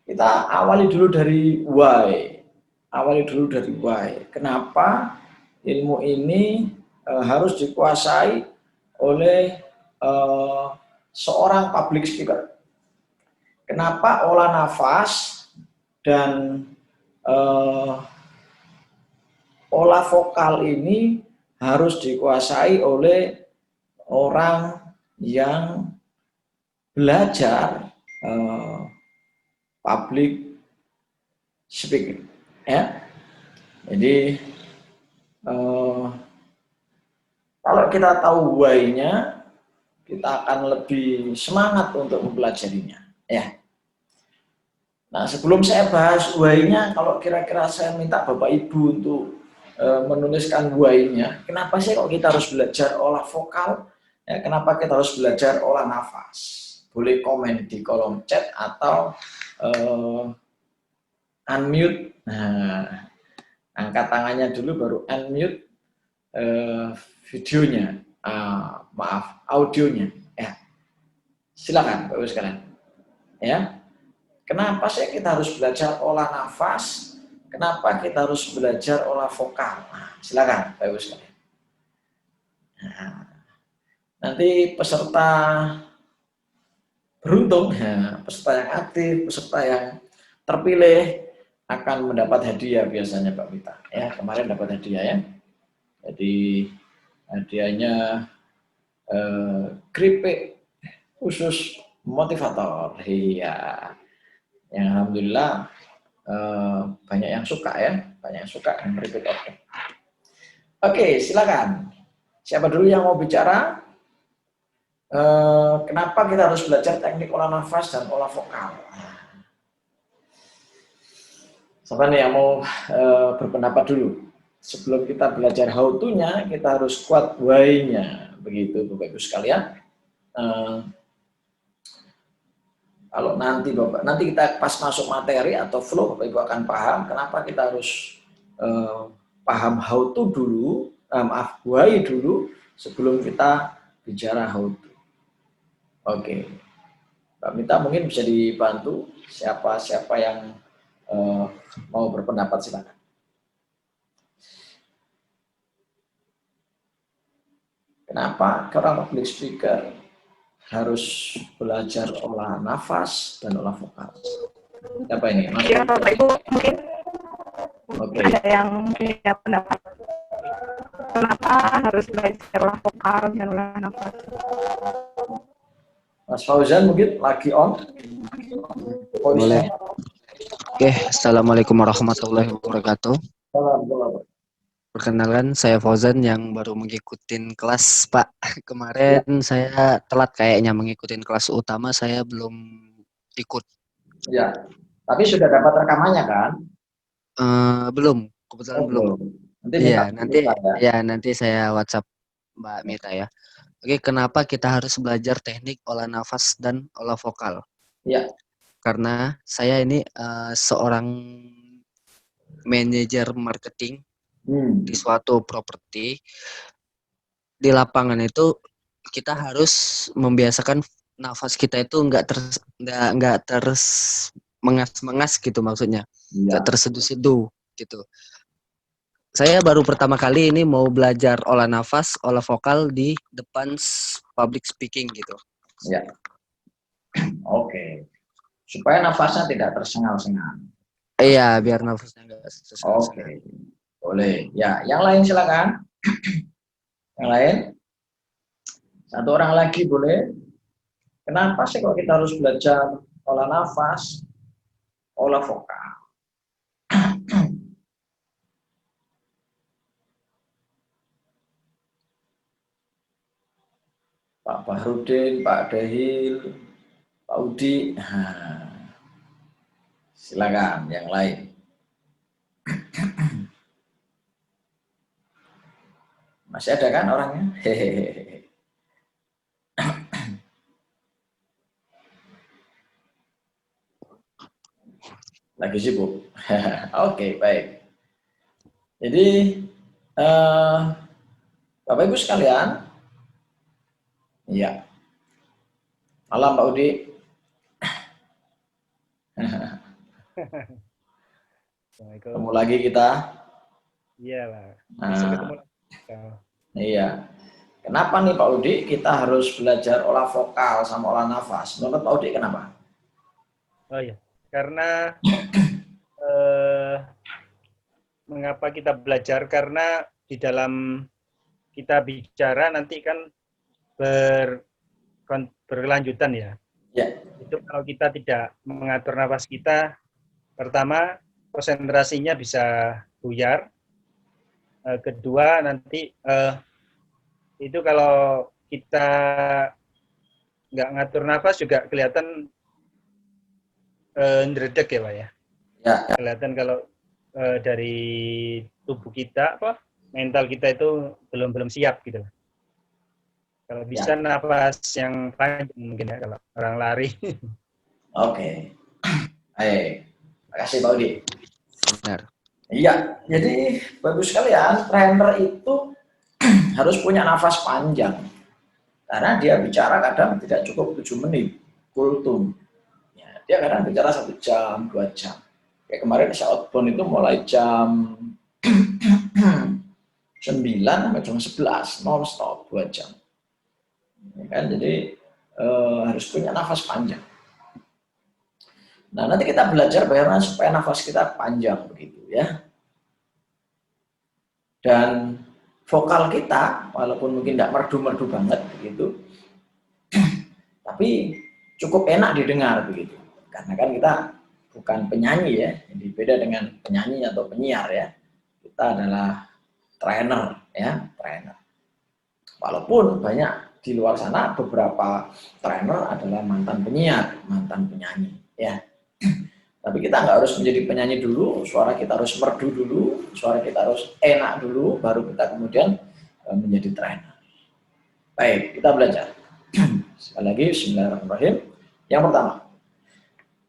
Kita awali dulu dari why. Awali dulu dari why. Kenapa ilmu ini harus dikuasai oleh seorang public speaker? Kenapa olah nafas dan olah vokal ini harus dikuasai oleh orang yang belajar public speaking, ya. Jadi kalau kita tahu why-nya, kita akan lebih semangat untuk mempelajarinya, ya. Nah, sebelum saya bahas why-nya, kalau kira-kira saya minta Bapak Ibu untuk menuliskan why-nya, kenapa sih kok kita harus belajar olah vokal? Ya, kenapa kita harus belajar olah nafas? Boleh komen di kolom chat atau unmute. Nah, angkat tangannya dulu baru unmute videonya. Maaf, audionya. Ya, silakan Bapak Ibu sekalian. Ya, kenapa sih kita harus belajar olah nafas? Kenapa kita harus belajar olah vokal? Nah, silakan Bapak Ibu sekalian. Nah, nanti peserta beruntung, ya, peserta yang aktif, peserta yang terpilih akan mendapat hadiah biasanya Pak Wita. Ya, kemarin dapat hadiah ya. Jadi hadiahnya keripik khusus motivator. Iya. Yang alhamdulillah banyak yang suka ya, banyak yang suka dengan keripik order. Oke, silakan. Siapa dulu yang mau bicara? Kenapa kita harus belajar teknik olah nafas dan olah vokal? Siapa nih yang mau berpendapat dulu? Sebelum kita belajar how to-nya, kita harus kuat why-nya. Begitu Bapak Ibu sekalian. Kalau nanti kita pas masuk materi atau flow, Bapak Ibu akan paham kenapa kita harus paham how to dulu, why dulu sebelum kita bicara how to. Oke. Mbak Mita mungkin bisa dibantu siapa yang mau berpendapat, silakan. Kenapa orang public speaker harus belajar olah nafas dan olah vokal? Siapa ini? Mas? Ya, Bapak Ibu mungkin ada yang punya pendapat. Kenapa harus belajar olah vokal dan olah nafas? Mas Fauzan mungkin lagi on. Boleh. Oke, assalamualaikum warahmatullahi wabarakatuh. Perkenalkan, saya Fauzan yang baru mengikuti kelas, Pak. Kemarin saya telat kayaknya mengikuti kelas utama, saya belum ikut. Ya, tapi sudah dapat rekamannya kan? Belum, kebetulan belum. Nanti nanti saya WhatsApp Mbak Mita ya. Oke, kenapa kita harus belajar teknik olah nafas dan olah vokal? Ya. Karena saya ini seorang manajer marketing di suatu properti. Di lapangan itu kita harus membiasakan nafas kita itu nggak mengas gitu maksudnya, nggak terseduh-seduh gitu. Saya baru pertama kali ini mau belajar olah nafas, olah vokal di depan public speaking gitu. Ya. Oke. Supaya nafasnya tidak tersengal-sengal. Iya, biar nafasnya nggak tersengal-sengal. Oke. Boleh. Ya, yang lain silakan. Yang lain? Satu orang lagi boleh. Kenapa sih kalau kita harus belajar olah nafas, olah vokal? Pak Bahrudin, Pak Dahil, Pak Udi. Silakan yang lain. Masih ada kan orangnya? Hehehe. Lagi sibuk. Oke, baik. Jadi Bapak Ibu sekalian, ya. Malam Pak Udi. Assalamualaikum. Ketemu lagi kita. Iyalah. Bisa ketemu Nah, lagi. iya. Kenapa nih Pak Udi kita harus belajar olah vokal sama olah nafas? Menurut Pak Udi kenapa? Oh iya, karena mengapa kita belajar? Karena di dalam kita bicara nanti kan berkelanjutan ya. Ya. Itu kalau kita tidak mengatur nafas kita, pertama konsentrasinya bisa buyar. Kedua nanti itu kalau kita nggak ngatur nafas juga kelihatan ngeredek ya Pak ya. Ya. Kelihatan kalau dari tubuh kita mental kita itu belum siap gitu. Kalau bisa nafas yang panjang mungkin ya kalau orang lari. Oke. Baik. Terima kasih Pak Udi. Benar. Iya, jadi bagus sekalian. Trainer itu harus punya nafas panjang. Karena dia bicara kadang tidak cukup 7 menit. Kultum. Ya, dia kadang bicara 1 jam, 2 jam. Kayak kemarin saya outbound itu mulai jam 9 sampai jam 11, non-stop 2 jam. Ya kan? Jadi harus punya nafas panjang. Nah, nanti kita belajar bagaimana supaya nafas kita panjang begitu ya. Dan vokal kita, walaupun mungkin tidak merdu-merdu banget begitu, tapi cukup enak didengar begitu. Karena kan kita bukan penyanyi ya, jadi beda dengan penyanyi atau penyiar ya. Kita adalah trainer ya, trainer. Walaupun banyak di luar sana beberapa trainer adalah mantan penyiar, mantan penyanyi ya. Tapi kita nggak harus menjadi penyanyi dulu, suara kita harus merdu dulu, suara kita harus enak dulu, baru kita kemudian menjadi trainer. Baik, kita belajar. Sekali lagi, bismillahirrahmanirrahim. Yang pertama,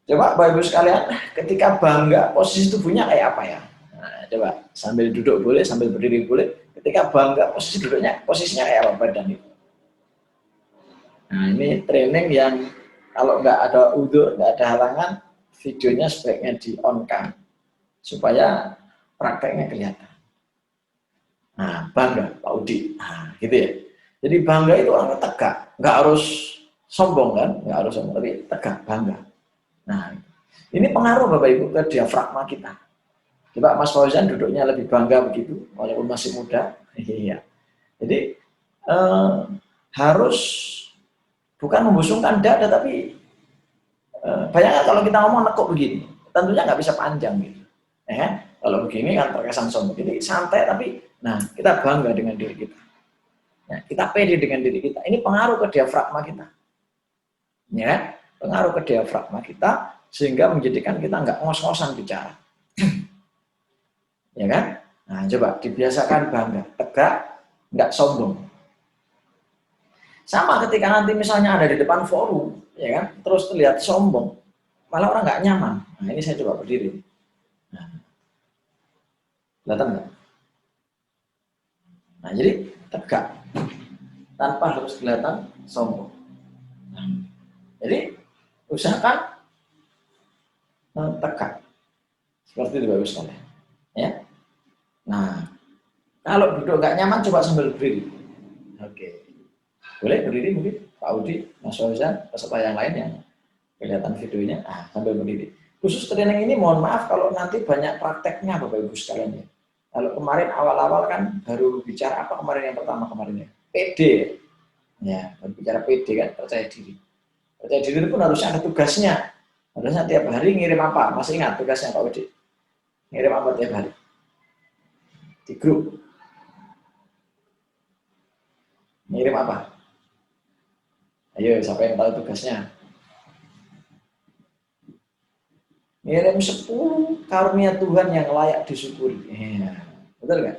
coba Bapak Ibu sekalian, ketika bangga, posisi tubuhnya kayak apa ya? Nah, coba sambil duduk boleh, sambil berdiri boleh. Ketika bangga, posisinya kayak apa badan itu? Nah, ini training yang kalau nggak ada udur, nggak ada halangan, videonya sebaiknya di-on-kan supaya prakteknya kelihatan. Nah, bangga Pak Udi. Nah, gitu ya. Jadi bangga itu orang tegak, nggak harus sombong kan, nggak harus sombong, tapi tegak, bangga. Nah, ini pengaruh Bapak Ibu ke diafragma kita. Coba Mas Fauzan duduknya lebih bangga begitu, walaupun masih muda. Iya. Jadi harus bukan membusungkan dada, tapi bayangkan kalau kita ngomong nekuk begini, tentunya nggak bisa panjang gitu. Ya, kalau begini kan terkesan sombong. Jadi santai, tapi nah kita bangga dengan diri kita. Ya, kita pede dengan diri kita. Ini pengaruh ke diafragma kita. Ya, pengaruh ke diafragma kita sehingga menjadikan kita nggak ngos-ngosan bicara. Ya kan? Nah, coba dibiasakan bangga, tegak, nggak sombong. Sama ketika nanti misalnya ada di depan forum, ya kan, terus terlihat sombong, malah orang nggak nyaman. Nah, ini saya coba berdiri. Nah, kelihatan nggak? Nah, jadi tegak, tanpa harus kelihatan sombong. Nah, jadi usahakan tegak, seperti itu bagus sekali. Ya. Nah, kalau duduk nggak nyaman, coba sambil berdiri. Oke. Boleh berdiri mungkin Pak Udi, Mas Fauzan, peserta yang lain yang kelihatan videonya, sambil berdiri. Khusus training ini mohon maaf kalau nanti banyak prakteknya Bapak Ibu sekalian ya. Kalau kemarin awal-awal kan baru bicara apa kemarin yang pertama kemarin ya? PD. Ya, baru bicara PD kan, percaya diri. Percaya diri itu pun harusnya ada tugasnya. Harusnya tiap hari ngirim apa? Masih ingat tugasnya Pak Udi? Ngirim apa tiap hari? Di grup. Ngirim apa? Ayo, siapa yang tahu tugasnya? Ngirim 10 karunia Tuhan yang layak disyukuri. Ya, betul kan?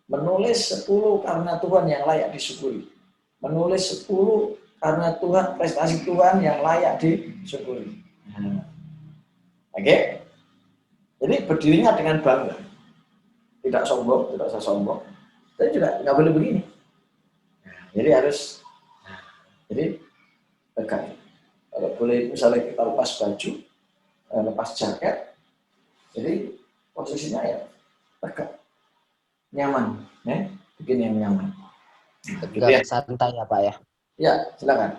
Menulis 10 karunia Tuhan yang layak disyukuri. Menulis 10 karunia Tuhan, prestasi Tuhan yang layak disyukuri. Nah, oke? Jadi berdirinya dengan bangga. Tidak sombong, tidak usah sombong. Tapi juga nggak boleh begini. Nah, jadi harus jadi tegak. Kalau boleh misalnya kita lepas baju, lepas jaket. Jadi posisinya ya tegak, nyaman, ya, bikin yang nyaman. Gitu ya. Tegak santai ya Pak ya. Ya, silakan.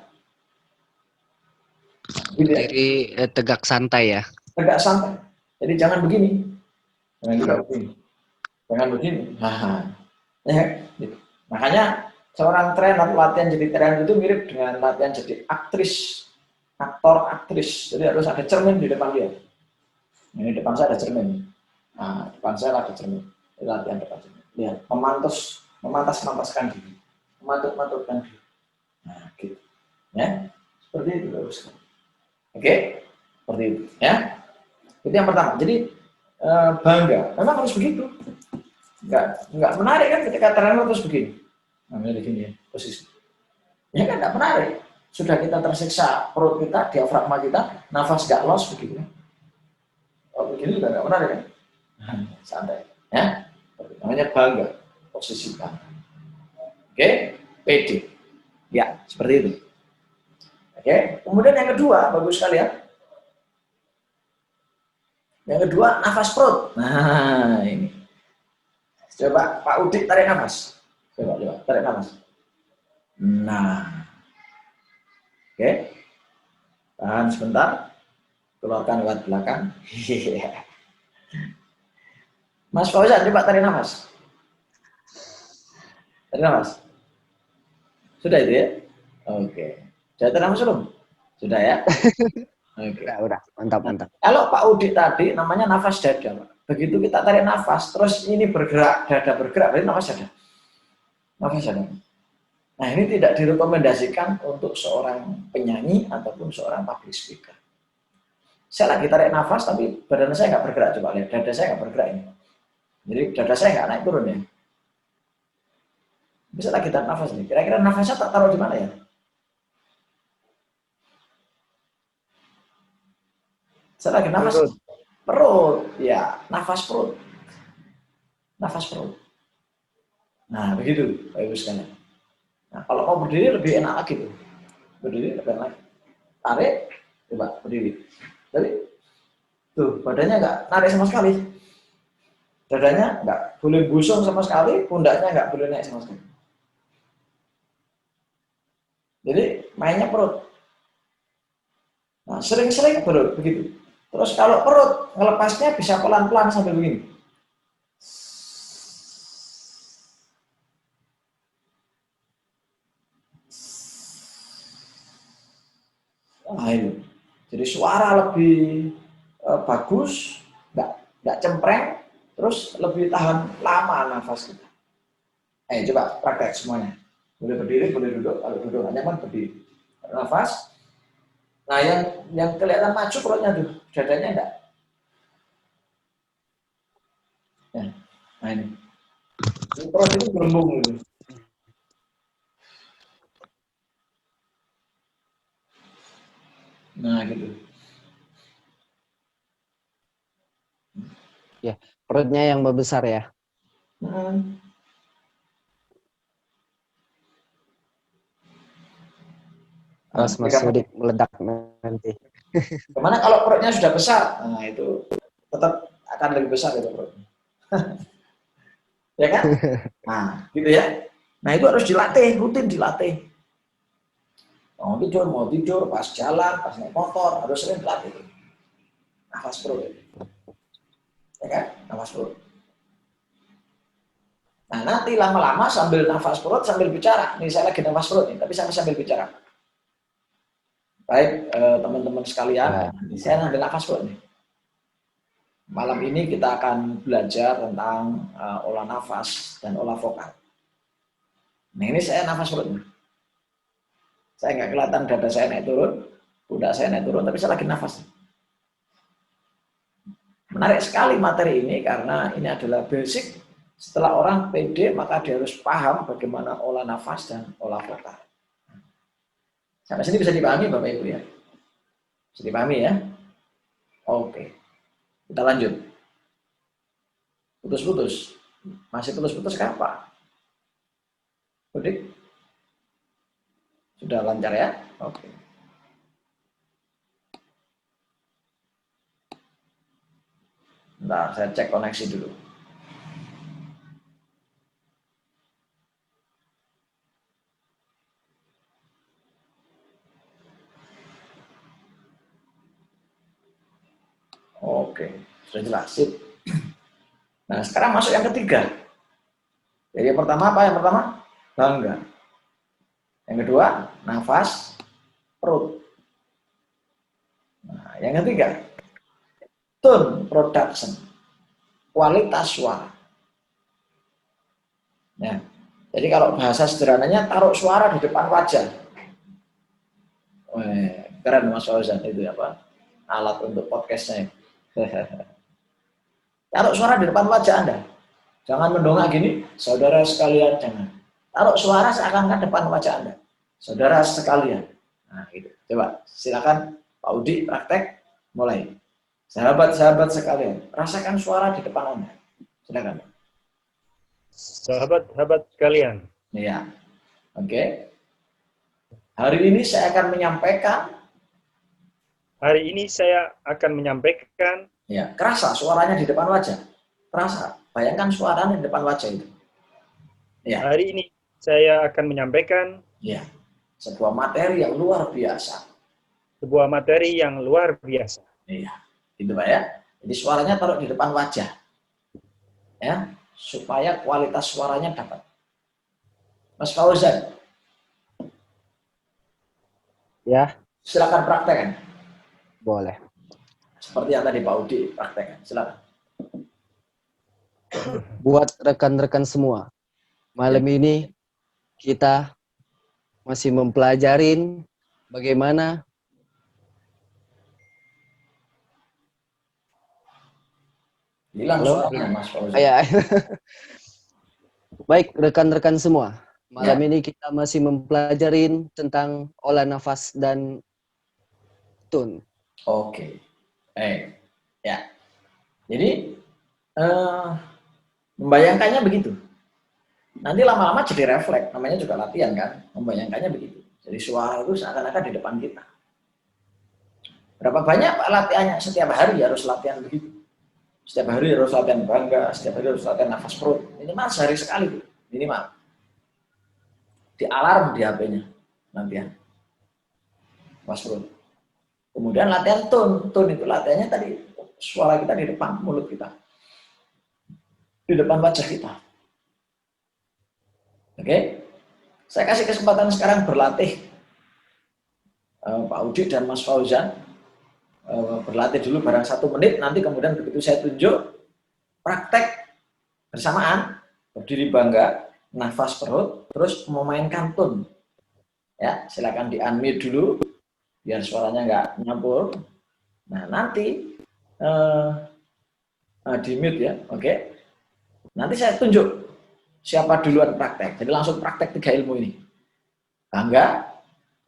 Gitu ya. Berdiri tegak santai ya. Tegak santai. Jadi jangan begini, jangan juga begini, jangan begini. Nah, ya, gitu. Makanya seorang trainer latihan jadi trainer itu mirip dengan latihan jadi aktris, aktor, aktris. Jadi harus ada cermin di depan dia. Ini depan saya ada cermin. Nah, depan saya ada cermin. Ini latihan depan cermin. Lihat, memantas-mantaskan diri, memantut-mantutkan diri. Nah, gitu. Ya, seperti itu terus. Oke, seperti itu. Ya, itu yang pertama. Jadi bangga. Memang harus begitu. Enggak menarik kan ketika trainer terus begini. Namanya begini ya, posisi. Ya kan enggak menarik. Sudah kita tersiksa perut kita, diafragma kita, nafas enggak los begitu. Kalau begini juga enggak menarik kan? Santai. Ya, namanya bangga. Posisi bangga. Oke, pede. Ya, seperti itu. Oke, kemudian yang kedua, bagus sekali ya. Yang kedua, nafas perut. Nah, ini. Coba Pak Udik tarik nafas. Coba tarik nafas. Nah. Oke. Tahan sebentar. Keluarkan lewat belakang. Mas Fauzan, coba tarik nafas. Tarik nafas. Sudah itu ya? Oke. Sudah tarik nafas belum? Sudah ya? Oke. Udah, mantap. Kalau Pak Udik tadi namanya nafas dada, Pak. Begitu kita tarik nafas, terus ini bergerak, dada bergerak, berarti nafas dada. Nafas dada. Nah, ini tidak direkomendasikan untuk seorang penyanyi ataupun seorang public speaker. Saya lagi tarik nafas, tapi badan saya nggak bergerak. Coba lihat, dada saya nggak bergerak ini. Jadi dada saya nggak naik turun ya. Bisa lagi tarik nafas nih. Kira-kira nafasnya tak taruh di mana ya? Saya lagi nafas. Perut, ya, nafas perut. Nafas perut. Nah, begitu, Pak Ibu sekalian. Nah, kalau mau berdiri lebih enak lagi tuh. Berdiri lebih enak lagi. Tarik, coba berdiri. Tarik. Tuh, badannya nggak narik sama sekali. Dadanya nggak boleh busung sama sekali, pundaknya nggak boleh naik sama sekali. Jadi, mainnya perut. Nah, sering-sering perut, begitu. Terus kalau perut, ngelepasnya bisa pelan-pelan sambil begini. Nah, itu. Jadi suara lebih bagus, nggak cempreng, terus lebih tahan lama nafas kita. Coba praktek semuanya. Boleh berdiri, boleh duduk. Kalau duduk nggak nyaman, berdiri. Nafas. Nah, yang kelihatan maju perutnya tuh, dadanya enggak. Ya, nah ini. Perut itu gelembung gitu. Nah, gitu. Ya, perutnya yang membesar ya. Awas Mas Udik meledak nanti. Kemana kalau perutnya sudah besar? Nah, itu tetap akan lebih besar itu perutnya. Ya kan? Nah, gitu ya. Nah, itu harus dilatih, rutin dilatih. Mau tidur, pas jalan, pas naik motor, harus sering dilatih. Nafas perut. Ya kan? Nafas perut. Nah, nanti lama-lama sambil nafas perut, sambil bicara. Nih, saya lagi nafas perut nih, tapi sambil bicara. Baik, teman-teman sekalian, saya ambil nafas perut nih. Malam ini kita akan belajar tentang olah nafas dan olah vokal. Nah, ini saya nafas perut nih. Saya nggak kelihatan dada saya naik turun, pundak saya naik turun, tapi saya lagi nafas. Menarik sekali materi ini karena ini adalah basic. Setelah orang pede, maka dia harus paham bagaimana olah nafas dan olah vokal. Sampai sini bisa dipahami Bapak Ibu ya? Bisa dipahami ya? Oke. Kita lanjut. Putus-putus. Masih putus-putus kenapa? Udik? Sudah lancar ya? Oke. Bentar, saya cek koneksi dulu. Oke, sudah jelas. Sip. Nah, sekarang masuk yang ketiga. Jadi yang pertama apa? Yang pertama, bangga. Yang kedua, nafas, perut. Nah, yang ketiga, tone production, kualitas suara. Ya. Jadi kalau bahasa sederhananya, taruh suara di depan wajah. Keren Mas Fauzan itu apa? Alat untuk podcastnya. Taruh suara di depan wajah Anda. Jangan mendongak gini, saudara sekalian, jangan. Taruh suara seakan-akan depan wajah Anda. Saudara sekalian. Nah, gitu. Coba, silakan Pak Udi praktek, mulai. Sahabat-sahabat sekalian, rasakan suara di depan Anda. Silakan. Sahabat-sahabat sekalian. Iya. Oke. Hari ini saya akan menyampaikan. Hari ini saya akan menyampaikan. Ya, kerasa suaranya di depan wajah. Terasa. Bayangkan suaranya di depan wajah itu. Ya. Hari ini saya akan menyampaikan. Ya. Sebuah materi yang luar biasa. Sebuah materi yang luar biasa. Iya. Gitu Pak ya. Jadi suaranya taruh di depan wajah. Ya, supaya kualitas suaranya dapat. Mas Fauzan. Ya, Silakan praktekkan. boleh. Seperti yang tadi Pak Udi praktekkan. Silakan. Buat rekan-rekan semua, malam ini kita masih mempelajarin bagaimana Hilang Halo? suaranya Mas Fauzan. ya. Baik rekan-rekan semua, malam ini kita masih mempelajarin tentang olah nafas dan tone. Oke. Ya. Jadi membayangkannya begitu. Nanti lama-lama jadi refleks, namanya juga latihan kan. Membayangkannya begitu. Jadi suara itu seakan-akan di depan kita. Berapa banyak Pak latihannya? Setiap hari harus latihan begitu. Setiap hari harus latihan bangga, setiap hari harus latihan nafas perut. Minimal sehari sekali, minimal. Di alarm di HP-nya latihan nafas perut. Kemudian latihan tone. Tone itu latihannya tadi suara kita di depan mulut kita, di depan wajah kita. Oke, saya kasih kesempatan sekarang berlatih. Pak Udi dan Mas Fauzan berlatih dulu barang 1 menit, nanti kemudian begitu saya tunjuk, praktek bersamaan, berdiri bangga, nafas perut, terus memainkan tone. Ya, silakan di-unmute dulu, biar suaranya nggak nyampur. Nah, nanti di-mute ya, oke. Nanti saya tunjuk siapa duluan praktek. Jadi langsung praktek 3 ilmu ini. Bangga,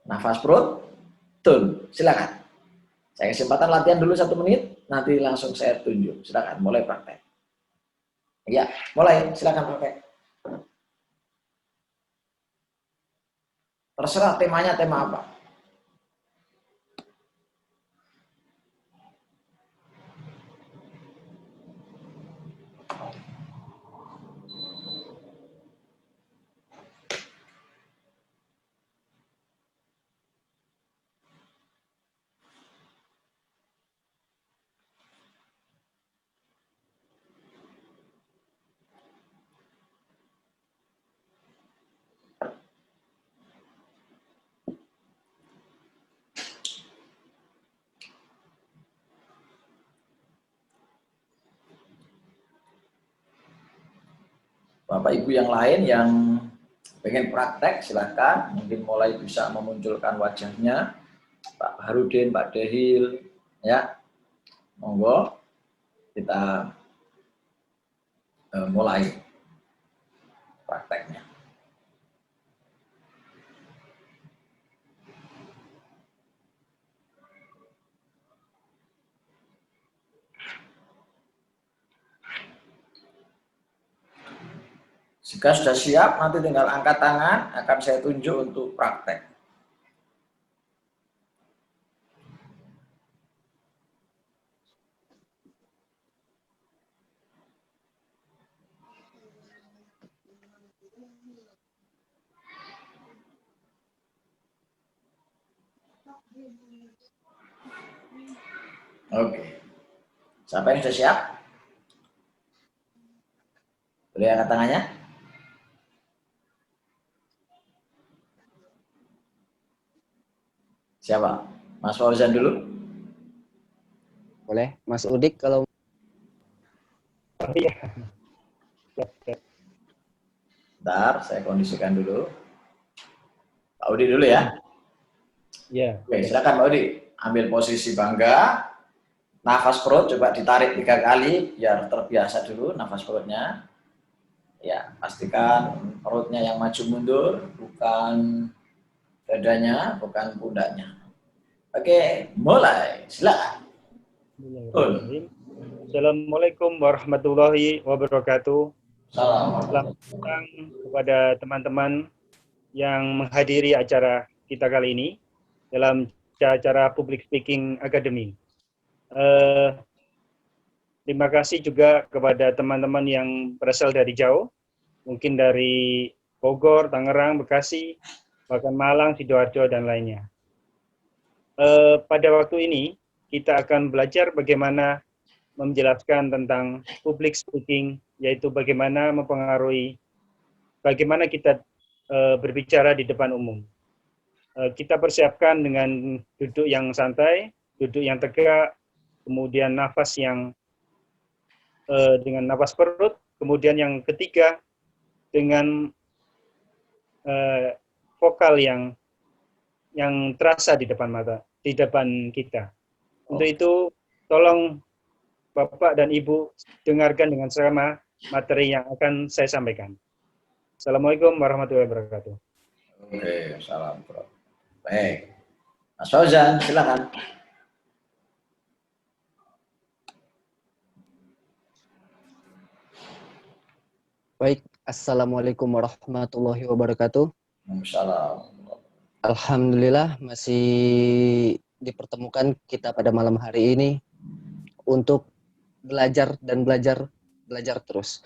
nafas perut, tone. Silakan. Saya kesempatan latihan dulu 1 menit, nanti langsung saya tunjuk. Silakan, mulai praktek. Ya, mulai. Silakan praktek. Terserah temanya tema apa. Bapak Ibu yang lain yang pengen praktek silahkan, mungkin mulai bisa memunculkan wajahnya. Pak Harudin, Pak Dehil, ya, monggo kita mulai prakteknya. Jika sudah siap, nanti tinggal angkat tangan, akan saya tunjuk untuk praktek. Oke. Siapa yang sudah siap? Boleh angkat tangannya? Siapa? Mas Fauzan dulu? Boleh, Mas Udik kalau Iya. Siap, siap. Bentar, saya kondisikan dulu. Pak Udi dulu ya. Iya. Oke, silakan Pak Udi. Ambil posisi bangga. Nafas perut coba ditarik 3 kali biar terbiasa dulu nafas perutnya. Ya, pastikan perutnya yang maju mundur, bukan dadanya, bukan pundaknya. Oke, mulai. Silakan. Bismillahirrahmanirrahim. Assalamualaikum warahmatullahi wabarakatuh. Salam. Selamat datang kepada teman-teman yang menghadiri acara kita kali ini dalam acara Public Speaking Academy. Terima kasih juga kepada teman-teman yang berasal dari jauh, mungkin dari Bogor, Tangerang, Bekasi, bahkan Malang, Sidoarjo, dan lainnya. Pada waktu ini, kita akan belajar bagaimana menjelaskan tentang public speaking, yaitu bagaimana mempengaruhi, bagaimana kita berbicara di depan umum. Kita persiapkan dengan duduk yang santai, duduk yang tegak, kemudian nafas yang dengan nafas perut, kemudian yang ketiga dengan vokal yang terasa di depan mata, di depan kita. Untuk itu, tolong Bapak dan Ibu dengarkan dengan seksama materi yang akan saya sampaikan. Assalamualaikum warahmatullahi wabarakatuh. Oke, salam bro. Baik. Mas Fauzan, silakan. baik. Assalamualaikum warahmatullahi wabarakatuh. Salam. Alhamdulillah masih dipertemukan kita pada malam hari ini untuk belajar dan belajar terus.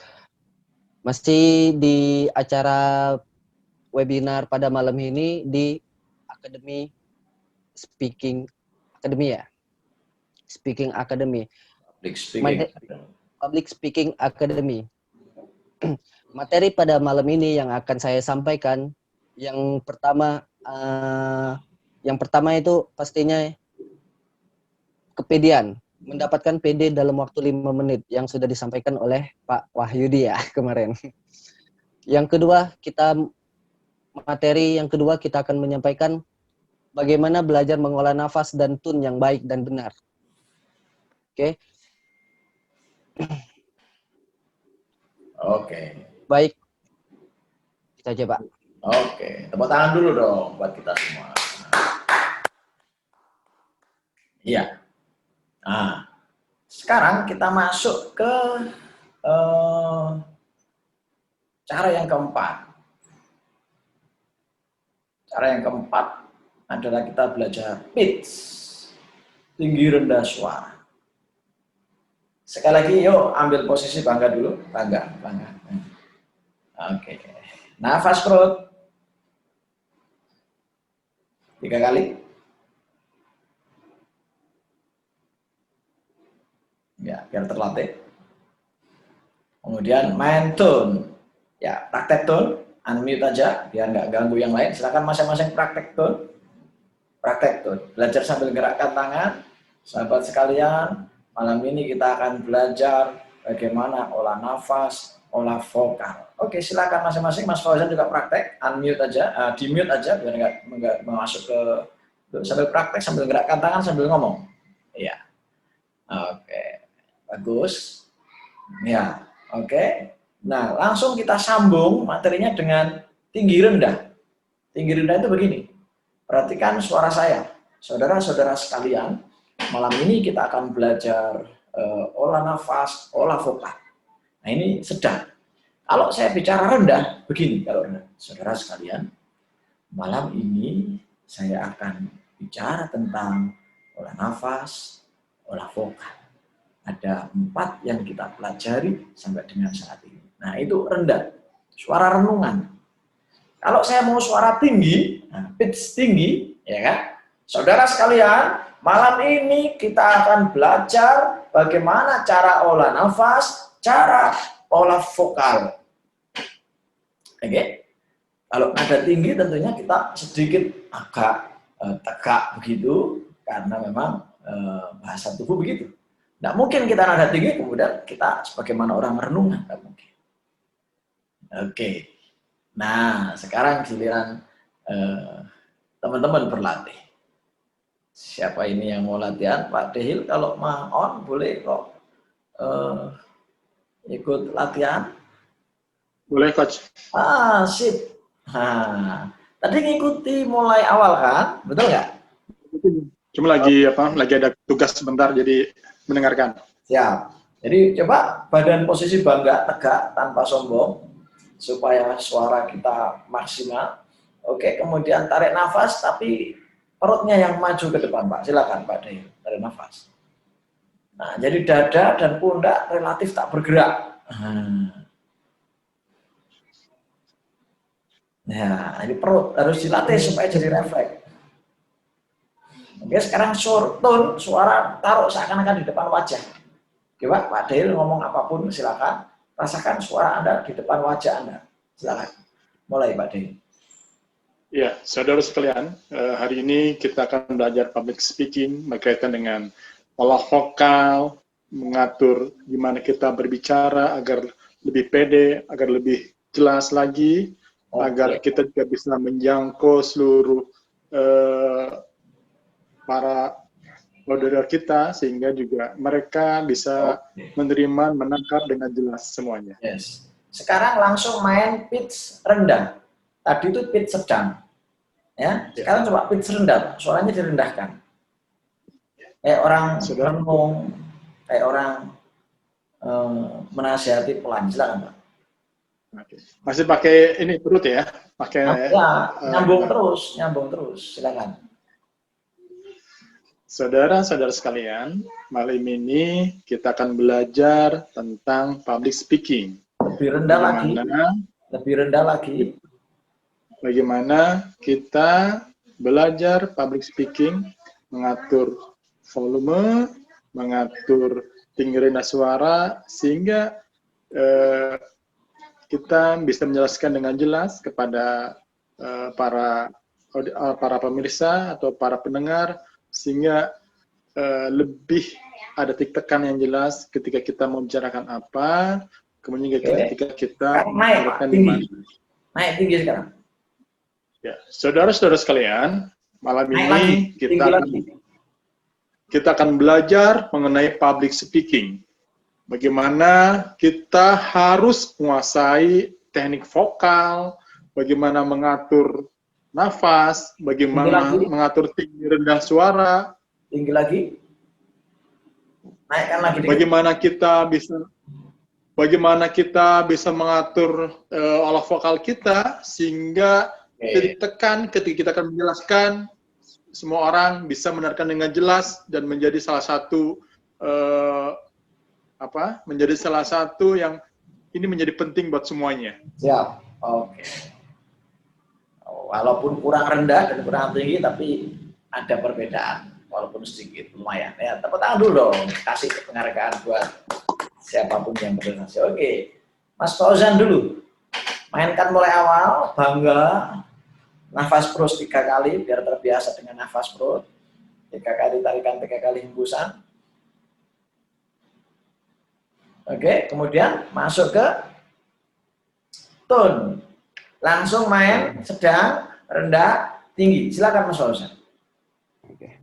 Masih di acara webinar pada malam ini di Akademi Speaking Academy ya. Speaking Academy. Public Speaking Academy. Materi pada malam ini yang akan saya sampaikan yang pertama itu pastinya kepedean, mendapatkan PD dalam waktu 5 menit yang sudah disampaikan oleh Pak Wahyudi ya kemarin. Yang kedua, materi yang kedua kita akan menyampaikan bagaimana belajar mengolah nafas dan tune yang baik dan benar. Oke. Oke. Baik. Kita aja, Pak. Oke, tepuk tangan dulu dong buat kita semua. Iya. Nah, sekarang kita masuk ke cara yang keempat. Cara yang keempat adalah kita belajar pitch, tinggi rendah suara. Sekali lagi, yuk ambil posisi bangga dulu, bangga. Oke, nafas perut 3 kali. Ya, biar terlatih. Kemudian main tone. Ya, praktek tone, unmute aja biar nggak ganggu yang lain. Silakan masing-masing praktek tone. Belajar sambil gerakkan tangan. Sahabat sekalian, malam ini kita akan belajar bagaimana olah nafas, olah vokal. Oke, silakan masing-masing. Mas Fauzan juga praktek, unmute aja, di-mute aja biar nggak masuk ke sambil praktek, sambil gerakkan tangan, sambil ngomong. Iya. Oke, bagus. Ya, oke. Nah, langsung kita sambung materinya dengan tinggi rendah. Tinggi rendah itu begini. Perhatikan suara saya. Saudara-saudara sekalian, malam ini kita akan belajar olah nafas, olah vokal. Nah, ini sedang. Kalau saya bicara rendah, begini kalau rendah. Saudara sekalian, malam ini saya akan bicara tentang olah nafas, olah vokal. Ada 4 yang kita pelajari sampai dengan saat ini. Nah, itu rendah. Suara renungan. Kalau saya mau suara tinggi, nah, pitch tinggi, ya kan? Saudara sekalian, malam ini kita akan belajar bagaimana cara olah nafas, cara olah vokal. Oke? Kalau nada tinggi tentunya kita sedikit agak tegak begitu, karena memang bahasa tubuh begitu. Tidak mungkin kita nada tinggi kemudian kita sebagaimana orang merenung, tidak mungkin. Oke. Nah, sekarang giliran teman-teman berlatih. Siapa ini yang mau latihan? Pak Dehil kalau mau on boleh kok ikut latihan. Boleh, Coach. Sip. Nah, tadi ngikuti mulai awal kan? Betul nggak? Cuma lagi ada tugas sebentar jadi mendengarkan. Siap. Jadi coba badan posisi bangga, tegak, tanpa sombong, supaya suara kita maksimal. Oke, kemudian tarik nafas, tapi perutnya yang maju ke depan, Pak. Silakan, Pak Dehil, tarik nafas. Nah, jadi dada dan pundak relatif tak bergerak. Nah, ini perut harus dilatih supaya jadi refleks. Oke, sekarang tone suara taruh seakan-akan di depan wajah. Coba Pak Dehil ngomong apapun silakan. Rasakan suara Anda di depan wajah Anda. Silakan. Mulai Pak Dehil. Ya, saudara sekalian, hari ini kita akan belajar public speaking berkaitan dengan olah vokal, mengatur gimana kita berbicara agar lebih pede, agar lebih jelas lagi, agar kita juga bisa menjangkau seluruh para auditor kita, sehingga juga mereka bisa menerima, menangkap dengan jelas semuanya. Yes. Sekarang langsung main pitch rendah. Tadi itu pitch sedang. Ya, sekarang coba pitch rendah, suaranya direndahkan. Kayak orang renung, kayak orang menasihati pelan. Silakan, Pak. Masih pakai ini perut ya? Pakai nyambung terus. Silakan. Saudara-saudara sekalian, malam ini kita akan belajar tentang public speaking. Lebih rendah lagi. Bagaimana kita belajar public speaking, mengatur volume, mengatur tinggi rendah suara, sehingga kita bisa menjelaskan dengan jelas kepada para pemirsa atau para pendengar, sehingga lebih ada titik tekan yang jelas ketika kita membicarakan apa, kemudian ketika kita membicarakan di mana. Naik tinggi sekarang. Ya, saudara-saudara sekalian, malam ini kita akan belajar mengenai public speaking. Bagaimana kita harus menguasai teknik vokal, bagaimana mengatur nafas, bagaimana mengatur tinggi rendah suara. Tinggi lagi. Naikkan lagi. Bagaimana kita bisa mengatur olah vokal kita sehingga titik tekan ketika kita akan menjelaskan, semua orang bisa mendengarkan dengan jelas dan menjadi salah satu yang ini menjadi penting buat semuanya. Siap. Oke. Walaupun kurang rendah dan kurang tinggi, tapi ada perbedaan, walaupun sedikit, lumayan. Ya, tepuk tangan dulu dong, kasih penghargaan buat siapapun yang berprestasi. Oke, Mas Fauzan dulu. Mainkan mulai awal, bangga. Nafas perut 3 kali, biar terbiasa dengan nafas perut. 3 kali tarikan, 3 kali hembusan. Oke, kemudian masuk ke tone. Langsung main sedang, rendah, tinggi. Silakan Mas Fauzan. Oke.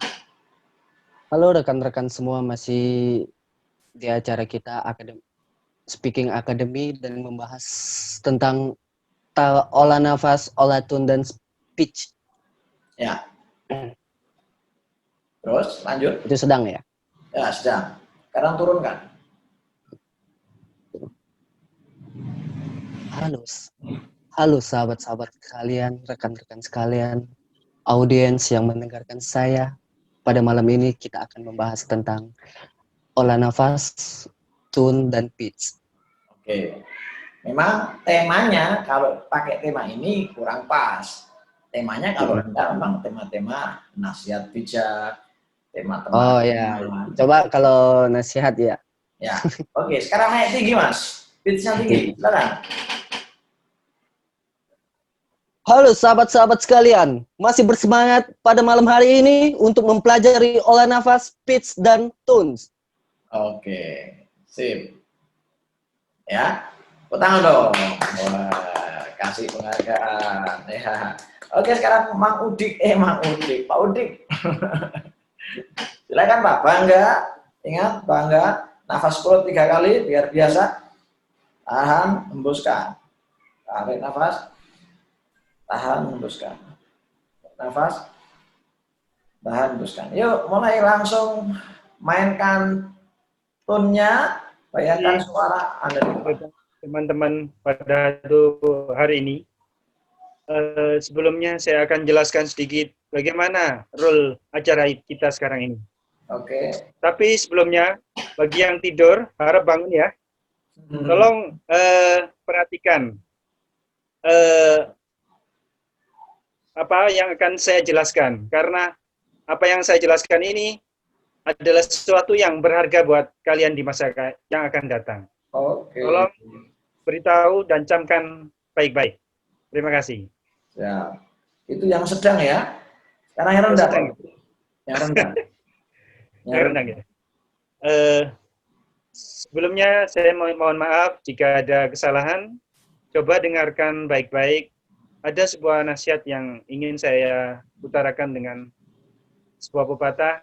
Halo rekan-rekan semua, masih di acara kita Speaking Academy dan membahas tentang olah nafas, olah tone, dan speech. Ya. Terus lanjut. Itu sedang ya? Ya, sedang. Sekarang turunkan. Halo sahabat-sahabat sekalian, rekan-rekan sekalian, audiens yang mendengarkan saya. Pada malam ini kita akan membahas tentang olah nafas, tone, dan pitch. Oke. Memang temanya kalau pakai tema ini kurang pas. Temanya kalau rendah memang tema-tema nasihat bijak, tema-tema. Oh ya, coba kalau nasihat ya. Ya, oke. Sekarang naik tinggi mas, pitch-nya tinggi. Silakan. Halo sahabat-sahabat sekalian, masih bersemangat pada malam hari ini untuk mempelajari olah nafas, pitch, dan tones. Oke, sip. Ya, tepuk tangan dong. Wah, kasih penghargaan. Ya. Oke, sekarang Mang Udik, Pak Udik. Silakan Pak, bangga. Ingat, bangga. Nafas perut 3 kali, biar biasa. Tahan, hembuskan. Tarik nafas. Tahan, hembuskan. Nafas. Tahan, hembuskan. Yuk, mulai langsung mainkan tone-nya. Bayangkan suara Anda di depan. Teman-teman pada hari ini, sebelumnya saya akan jelaskan sedikit bagaimana role acara kita sekarang ini. Oke. Tapi sebelumnya, bagi yang tidur, harap bangun ya. Tolong perhatikan apa yang akan saya jelaskan. Karena apa yang saya jelaskan ini adalah sesuatu yang berharga buat kalian di masa yang akan datang. Oke. Tolong beritahu dan camkan baik-baik. Terima kasih. Ya, itu yang sedang ya. Sekarang yang rendah. Sedang. Yang rendah. Yang rendah ya. Sebelumnya saya mohon maaf jika ada kesalahan. Coba dengarkan baik-baik. Ada sebuah nasihat yang ingin saya utarakan dengan sebuah pepatah.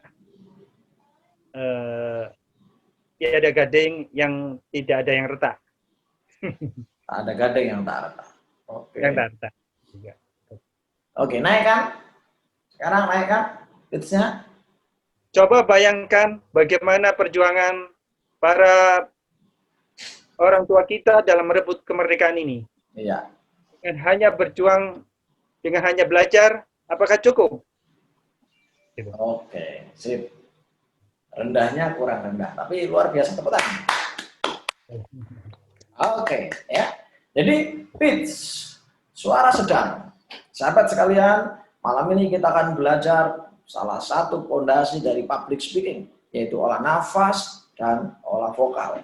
Tiada gading yang tidak ada yang retak. Ada gading yang tak retak. Oke. Yang tak retak. Oke, naik kan? Sekarang naik kan? Pitch-nya. Coba bayangkan bagaimana perjuangan para orang tua kita dalam merebut kemerdekaan ini. Iya. Dengan hanya berjuang, dengan hanya belajar, apakah cukup? Gitu. Oke, sip. Rendahnya kurang rendah, tapi luar biasa tepuk tangan. Oke, ya. Jadi pitch, suara sedang. Sahabat sekalian, malam ini kita akan belajar salah satu fondasi dari public speaking, yaitu olah nafas dan olah vokal.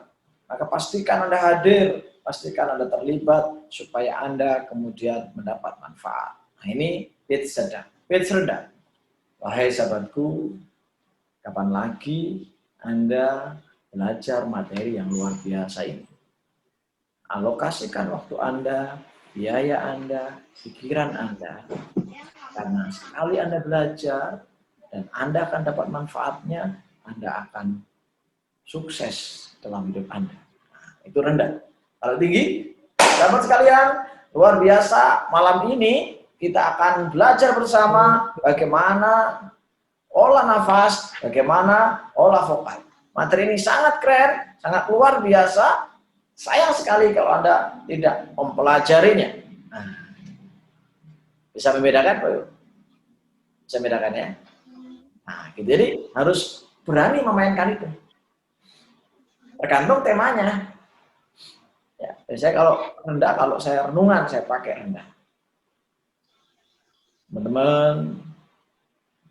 Maka pastikan Anda hadir, pastikan Anda terlibat supaya Anda kemudian mendapat manfaat. Nah, ini pitch sedang, pitch rendah. Wahai sahabatku, kapan lagi Anda belajar materi yang luar biasa ini? Alokasikan waktu Anda, biaya Anda, pikiran Anda. Karena sekali Anda belajar dan Anda akan dapat manfaatnya, Anda akan sukses dalam hidup Anda. Nah, itu rendah. Kalau tinggi, sahabat sekalian, luar biasa. Malam ini kita akan belajar bersama bagaimana olah nafas, bagaimana olah vokal. Materi ini sangat keren, sangat luar biasa. Sayang sekali kalau Anda tidak mempelajarinya. Nah, bisa membedakan, Pak? Bisa membedakan ya? Nah, gitu. Jadi harus berani memainkan itu. Tergantung temanya. Ya, saya kalau rendah, kalau saya renungan, saya pakai rendah. Teman-teman,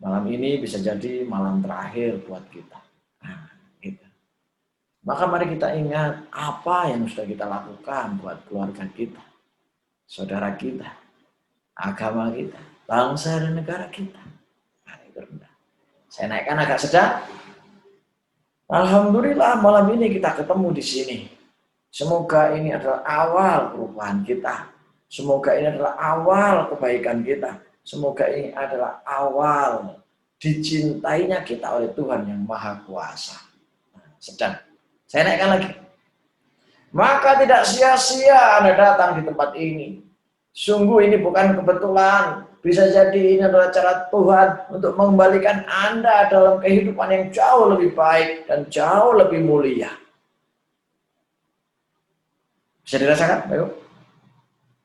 malam ini bisa jadi malam terakhir buat kita. Nah, gitu. Maka mari kita ingat apa yang sudah kita lakukan buat keluarga kita, saudara kita, agama kita, bangsa dan negara kita. Nah, itu rendah. Saya naikkan agak sedang. Alhamdulillah malam ini kita ketemu di sini. Semoga ini adalah awal perubahan kita. Semoga ini adalah awal kebaikan kita. Semoga ini adalah awal dicintainya kita oleh Tuhan yang Maha Kuasa. Sedang. Saya naikkan lagi. Maka tidak sia-sia Anda datang di tempat ini. Sungguh ini bukan kebetulan. Bisa jadi ini adalah cara Tuhan untuk mengembalikan Anda dalam kehidupan yang jauh lebih baik dan jauh lebih mulia. Bisa dirasakan, Bayu?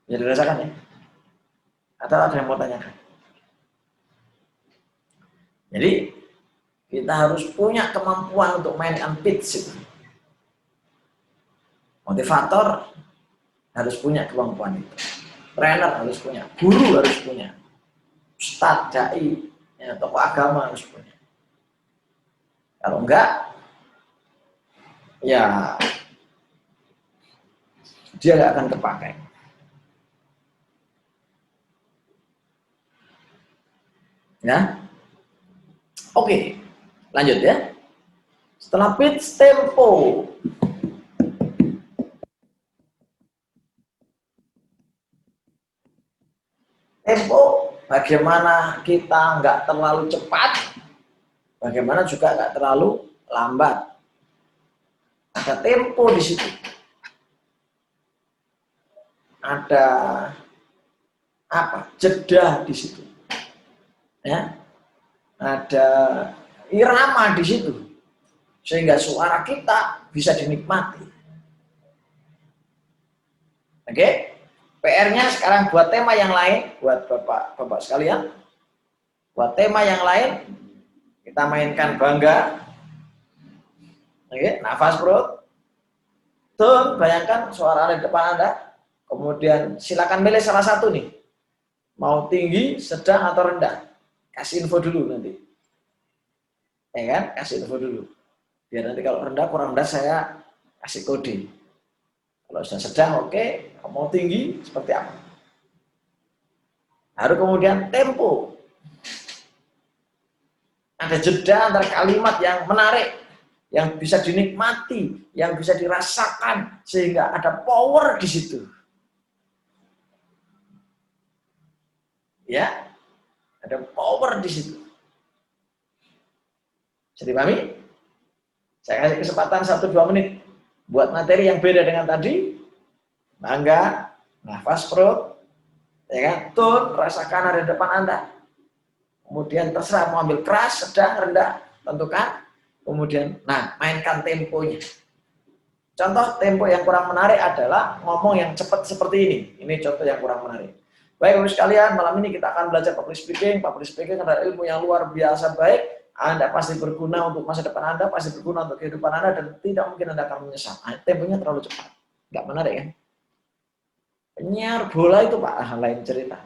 Bisa dirasakan ya? Atau ada yang mau tanyakan? Jadi, kita harus punya kemampuan untuk mainkan pitch. Motivator harus punya kemampuan itu. Trainer harus punya. Guru harus punya. ustadz, dai, ya, tokoh agama harus punya. Kalau enggak, ya dia nggak akan terpakai. Ya, oke, lanjut ya. Setelah pitch, tempo. Tempo, bagaimana kita nggak terlalu cepat, bagaimana juga nggak terlalu lambat. Ada tempo di situ. Ada apa? Jeda di situ. Ya, ada irama di situ, sehingga suara kita bisa dinikmati. Oke, PR-nya sekarang buat tema yang lain, buat bapak-bapak sekalian, buat tema yang lain, kita mainkan bangga. Oke, nafas perut, tone, bayangkan suara ada di depan Anda, kemudian silakan milih salah satu nih, mau tinggi, sedang atau rendah. Kasih info dulu nanti, ya kan? Kasih info dulu. Biar nanti kalau rendah kurang rendah saya kasih kode. Kalau sudah sedang oke, mau tinggi seperti apa? Lalu kemudian tempo. Ada jeda antara kalimat yang menarik, yang bisa dinikmati, yang bisa dirasakan sehingga ada power di situ. Ya, ada power di situ. Bisa dipahami? Saya kasih kesempatan 1-2 menit buat materi yang beda dengan tadi. Bangga, nafas perut, ya kan? Tone, rasakan ada di depan Anda. Kemudian terserah mau ambil keras, sedang, rendah, tentukan. Kemudian, nah, mainkan temponya. Contoh tempo yang kurang menarik adalah ngomong yang cepat seperti ini. Ini contoh yang kurang menarik. Baik, Bapak sekalian, malam ini kita akan belajar public speaking. Public speaking adalah ilmu yang luar biasa baik. Anda pasti berguna untuk masa depan Anda, pasti berguna untuk kehidupan Anda, dan tidak mungkin Anda akan menyesal. Temponya terlalu cepat. Nggak menarik kan? Penyiar bola itu Pak, lain cerita.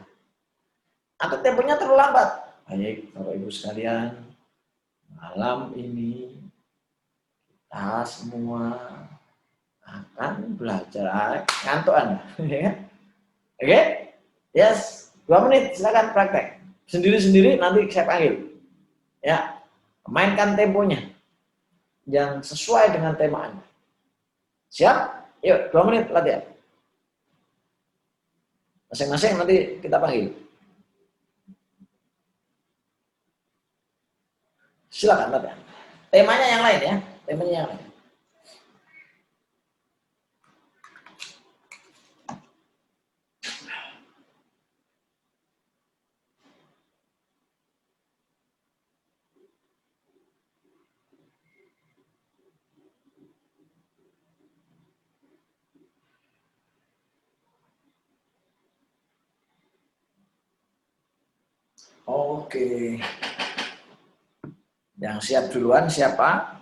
Atau temponya terlalu lambat. Baik, Bapak Ibu sekalian, malam ini kita semua akan belajar. Ngantuk Anda. Oke? Yes, 2 menit, silakan praktek. Sendiri-sendiri nanti saya panggil. Ya. Mainkan temponya yang sesuai dengan tema Anda. Siap? Yuk, 2 menit latihan. Masing-masing nanti kita panggil. Silakan latihan. Temanya yang lain ya, temanya yang lain. Oke. Yang siap duluan siapa?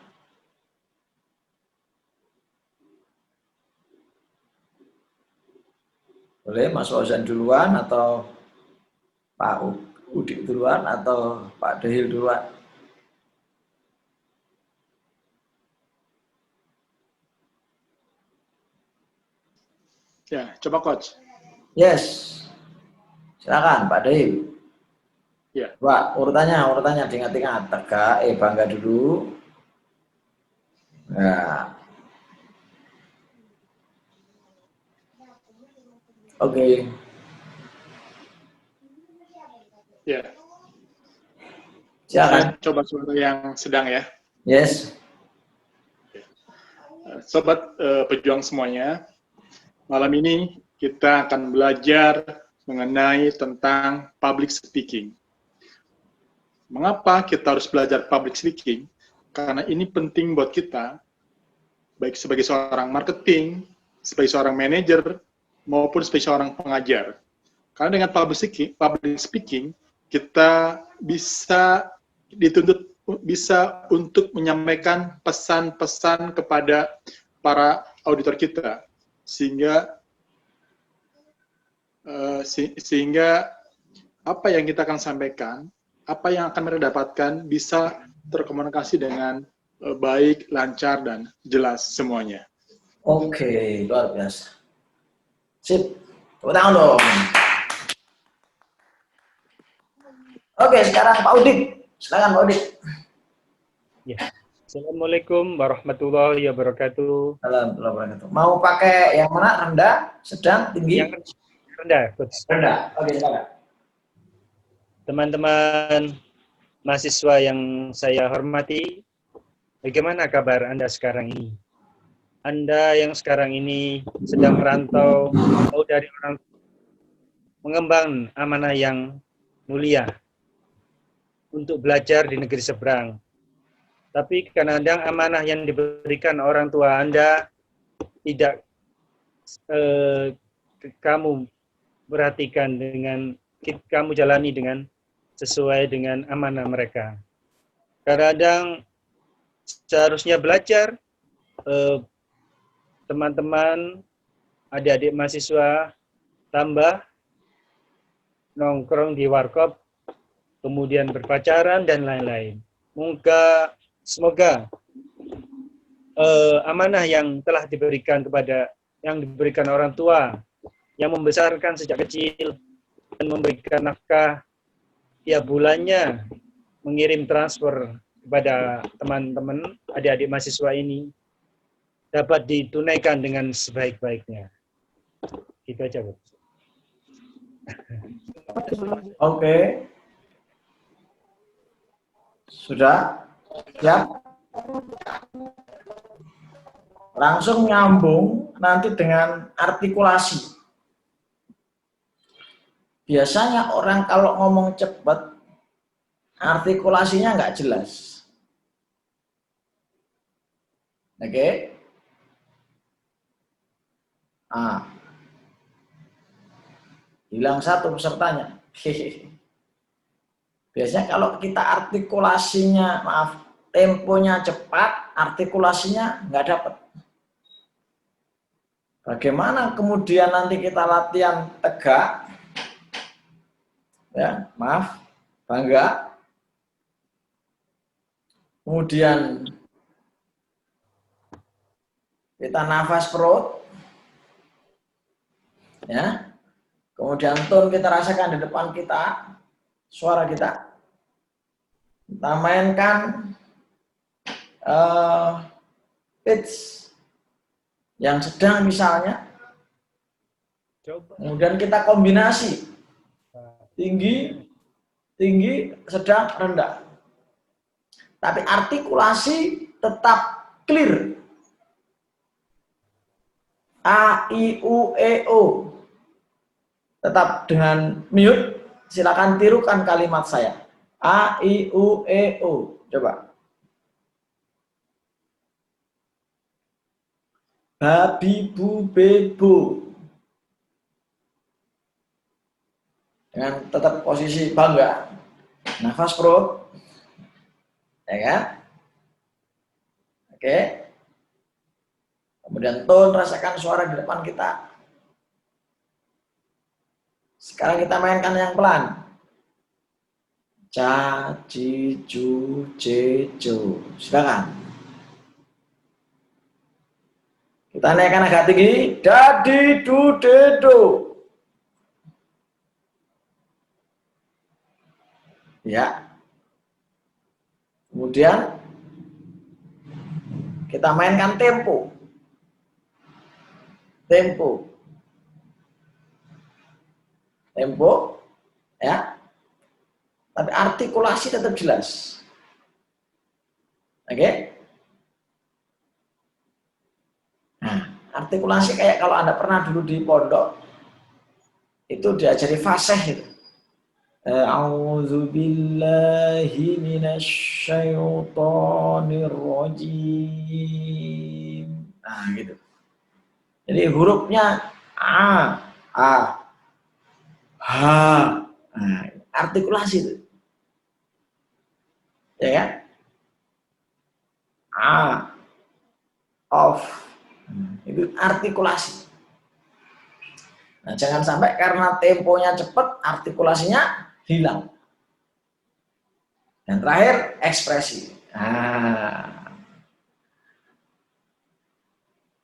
Boleh Mas Fauzan duluan atau Pak Udik duluan atau Pak Dahil duluan? Ya, coba Coach. Yes. Silakan Pak Dahil. Ya. Pak, urutannya diingat-ingat. Tegak, bangga dulu. Nah. Oke. Ya. Silakan. Coba suara yang sedang ya. Yes. Sobat pejuang semuanya, malam ini kita akan belajar mengenai tentang public speaking. Mengapa kita harus belajar public speaking? Karena ini penting buat kita, baik sebagai seorang marketing, sebagai seorang manajer, maupun sebagai seorang pengajar. Karena dengan public speaking kita bisa dituntut untuk menyampaikan pesan-pesan kepada para auditor kita, sehingga apa yang kita akan sampaikan, apa yang akan mereka dapatkan bisa terkomunikasi dengan baik, lancar, dan jelas semuanya. Oke, luar biasa. Sip, tepuk tangan dong. Oke, sekarang Pak Udin. Silakan Pak Udin. Ya. Assalamualaikum warahmatullahi wabarakatuh. Alhamdulillah. Mau pakai yang mana? Rendah, sedang, tinggi? Yang rendah, Coach. Rendah. Oke, silakan. Teman-teman mahasiswa yang saya hormati, bagaimana kabar Anda sekarang ini? Anda yang sekarang ini sedang merantau, atau dari orang mengemban amanah yang mulia untuk belajar di negeri seberang. Tapi kadang-kadang amanah yang diberikan orang tua Anda tidak kamu perhatikan dengan, kamu jalani dengan sesuai dengan amanah mereka. Kadang-kadang seharusnya belajar, teman-teman, adik-adik mahasiswa, tambah nongkrong di warkop, kemudian berpacaran, dan lain-lain. Semoga amanah yang telah diberikan diberikan orang tua, yang membesarkan sejak kecil, dan memberikan nafkah tiap bulannya, mengirim transfer kepada teman-teman, adik-adik mahasiswa ini, dapat ditunaikan dengan sebaik-baiknya. Gitu aja, Bu. Oke. Sudah? Siap? Langsung nyambung nanti dengan artikulasi. Biasanya orang kalau ngomong cepat, artikulasinya nggak jelas. Oke? Ah. Hilang satu pesertanya. Biasanya kalau kita artikulasinya, temponya cepat, artikulasinya nggak dapat. Bagaimana kemudian nanti kita latihan tegak, ya, bangga, kemudian kita nafas perut, ya, kemudian tone kita rasakan di depan kita, suara kita mainkan pitch yang sedang misalnya, kemudian kita kombinasi tinggi, sedang, rendah. Tapi artikulasi tetap clear. A, I, U, E, O. Tetap dengan mute, silakan tirukan kalimat saya. A, I, U, E, O. Coba. Babi, bu, bebo. Dengan tetap posisi bangga. Nafas perut. Ya kan? Oke. Kemudian tone, rasakan suara di depan kita. Sekarang kita mainkan yang pelan. Ca, ci, cu, ce, co. Silakan. Kita naikkan agak tinggi. Dadi, du, de, do. Ya. Kemudian kita mainkan tempo. Tempo, ya. Tapi artikulasi tetap jelas. Oke? Nah, artikulasi kayak kalau Anda pernah dulu di pondok, itu diajari fasih itu. A'udzu billahi minasyaitonir rajim. Nah, gitu. Jadi hurufnya A, H. Nah, artikulasi itu. Ya kan? A, of. Itu artikulasi. Nah, jangan sampai karena temponya cepat, artikulasinya hilang. Dan terakhir, ekspresi. Nah,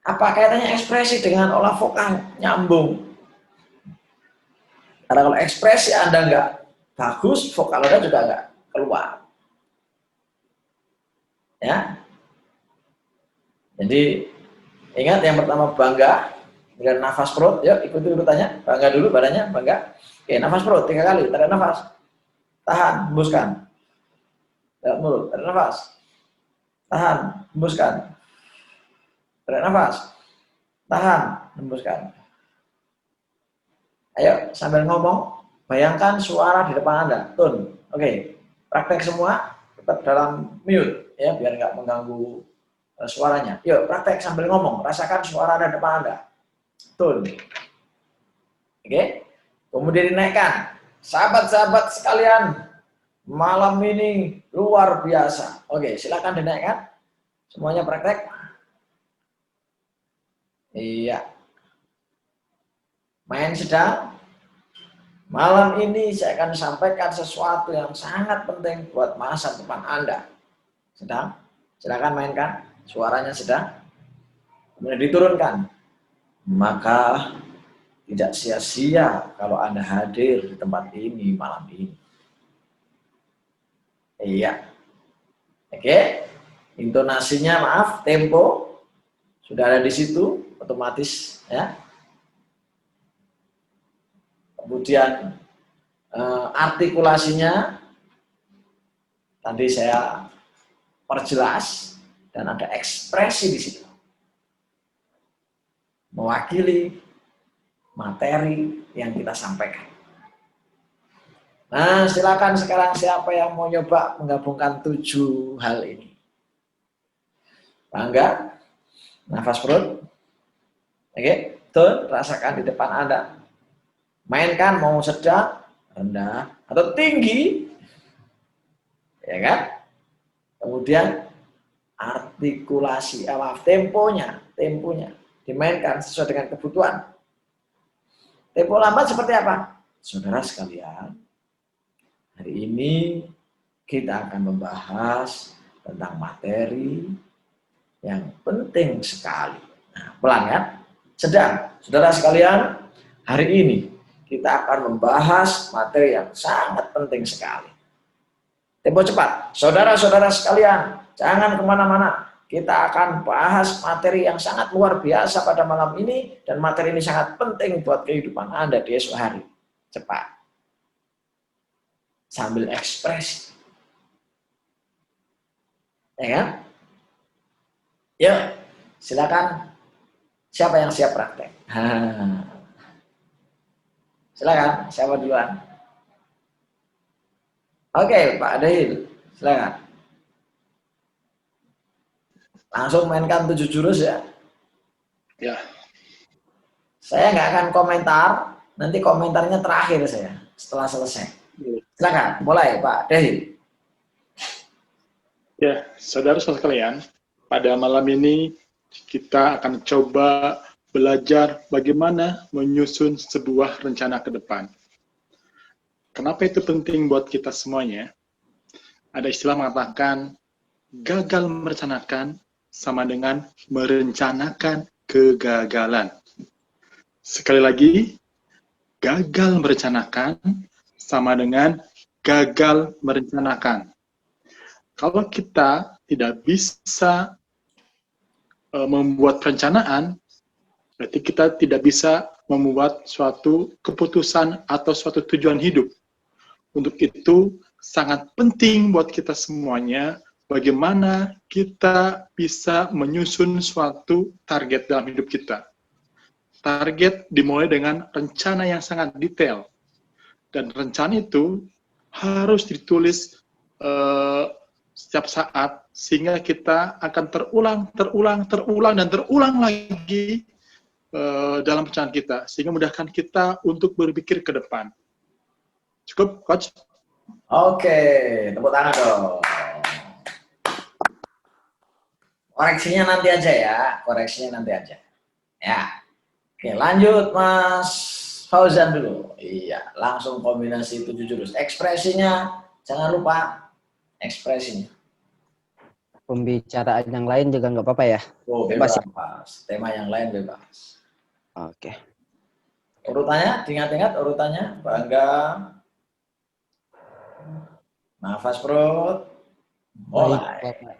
apa kaitannya ekspresi dengan olah vokal? Nyambung. Karena kalau ekspresi Anda nggak bagus, vokal Anda juga nggak keluar. Ya. Jadi, ingat yang pertama bangga, dengan nafas perut, yuk ikuti urutannya. Bangga dulu badannya, bangga. Oke, nafas perut 3 kali, tarik nafas. Tahan, hembuskan. Lewat mulut, tarik nafas. Tahan, hembuskan. Tarik nafas. Tahan, hembuskan. Ayo, sambil ngomong, bayangkan suara di depan Anda. Tune. Oke, praktek semua, tetap dalam mute, ya, biar nggak mengganggu suaranya. Yuk, praktek sambil ngomong, rasakan suara di depan Anda. Tune. Oke, kemudian dinaikkan. Sahabat-sahabat sekalian, malam ini luar biasa. Oke, silakan dinaikkan. Semuanya praktek. Iya. Main sedang. Malam ini saya akan sampaikan sesuatu yang sangat penting buat masa depan Anda. Sedang. Silakan mainkan. Suaranya sedang. Kemudian diturunkan. Maka tidak sia-sia kalau Anda hadir di tempat ini malam ini. Iya. Oke. Intonasinya maaf, tempo sudah ada di situ otomatis ya. Kemudian artikulasinya tadi saya perjelas dan ada ekspresi di situ. Mewakili materi yang kita sampaikan. Nah, silakan sekarang siapa yang mau nyoba menggabungkan 7 hal ini. Bangga, nafas perut. Oke, tune, rasakan di depan Anda. Mainkan mau sedang, rendah, atau tinggi. Ya kan? Kemudian artikulasi, temponya dimainkan sesuai dengan kebutuhan. Tempo lambat seperti apa? Saudara sekalian, hari ini kita akan membahas tentang materi yang penting sekali. Nah, pelan ya. Sedang, saudara sekalian, hari ini kita akan membahas materi yang sangat penting sekali. Tempo cepat. Saudara-saudara sekalian, jangan kemana-mana. Kita akan bahas materi yang sangat luar biasa pada malam ini, dan materi ini sangat penting buat kehidupan Anda di esok hari. Cepat. Sambil ekspresi. Ya kan? Yuk, silakan. Siapa yang siap praktek? Silakan, siapa duluan? Oke, Pak Dahil, silakan. Langsung mainkan 7 jurus ya. Ya. Saya nggak akan komentar, nanti komentarnya terakhir saya setelah selesai. Silakan, mulai Pak Dahil. Ya, saudara-saudara sekalian, pada malam ini kita akan coba belajar bagaimana menyusun sebuah rencana ke depan. Kenapa itu penting buat kita semuanya? Ada istilah mengatakan, gagal merencanakan sama dengan merencanakan kegagalan. Sekali lagi, gagal merencanakan sama dengan gagal merencanakan. Kalau kita tidak bisa membuat perencanaan, berarti kita tidak bisa membuat suatu keputusan atau suatu tujuan hidup. Untuk itu, sangat penting buat kita semuanya, bagaimana kita bisa menyusun suatu target dalam hidup kita. Target dimulai dengan rencana yang sangat detail. Dan rencana itu harus ditulis setiap saat, sehingga kita akan terulang lagi dalam perencanaan kita, sehingga memudahkan kita untuk berpikir ke depan. Cukup, Coach? Oke, tepuk tangan dong. Koreksinya nanti aja ya, koreksinya nanti aja. Ya, oke lanjut Mas Fauzan dulu. Iya, langsung kombinasi 7 jurus. Ekspresinya jangan lupa ekspresinya. Pembicaraan yang lain juga nggak apa-apa ya? Oh, Bebas ya? bebas. Tema yang lain bebas. Oke. Urutannya, diingat-ingat urutannya. Bangga. Nafas perut. Baik, Mulai. Bapak.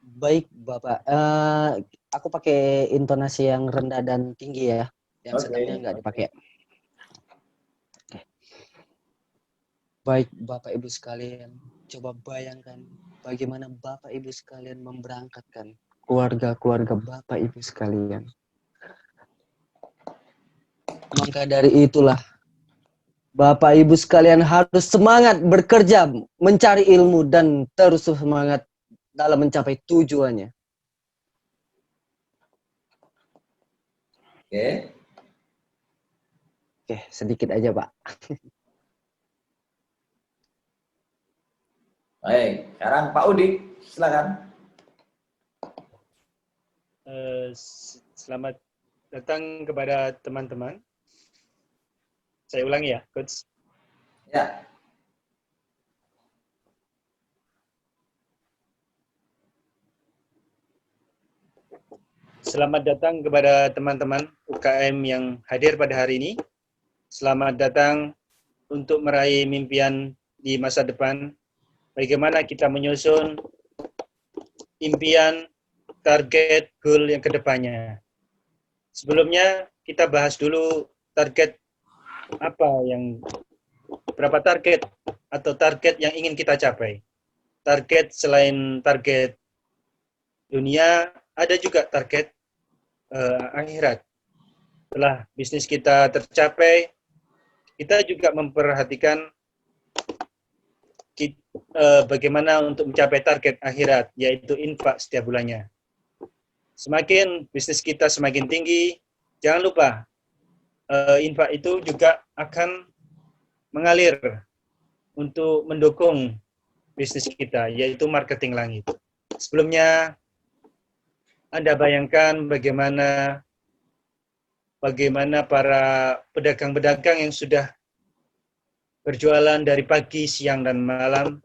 Baik, Bapak. Aku pakai intonasi yang rendah dan tinggi ya. Yang Oke. sedangnya nggak dipakai. Oke. Baik, Bapak Ibu sekalian. Coba bayangkan bagaimana Bapak Ibu sekalian memberangkatkan keluarga-keluarga Bapak Ibu sekalian. Maka dari itulah Bapak Ibu sekalian harus semangat bekerja, mencari ilmu dan terus semangat dalam mencapai tujuannya. Oke. Oke, sedikit aja, Pak. Baik, sekarang Pak Udi, silakan. Selamat datang kepada teman-teman. Saya ulangi ya, Coach. Ya. Selamat datang kepada teman-teman UKM yang hadir pada hari ini. Selamat datang untuk meraih mimpian di masa depan. Bagaimana kita menyusun impian, target, goal yang kedepannya. Sebelumnya kita bahas dulu target berapa target atau target yang ingin kita capai. Target selain target dunia, ada juga target akhirat. Setelah bisnis kita tercapai, kita juga memperhatikan bagaimana untuk mencapai target akhirat, yaitu infak setiap bulannya. Semakin bisnis kita semakin tinggi, jangan lupa infak itu juga akan mengalir untuk mendukung bisnis kita, yaitu marketing langit. Sebelumnya, Anda bayangkan bagaimana para pedagang-pedagang yang sudah berjualan dari pagi, siang, dan malam,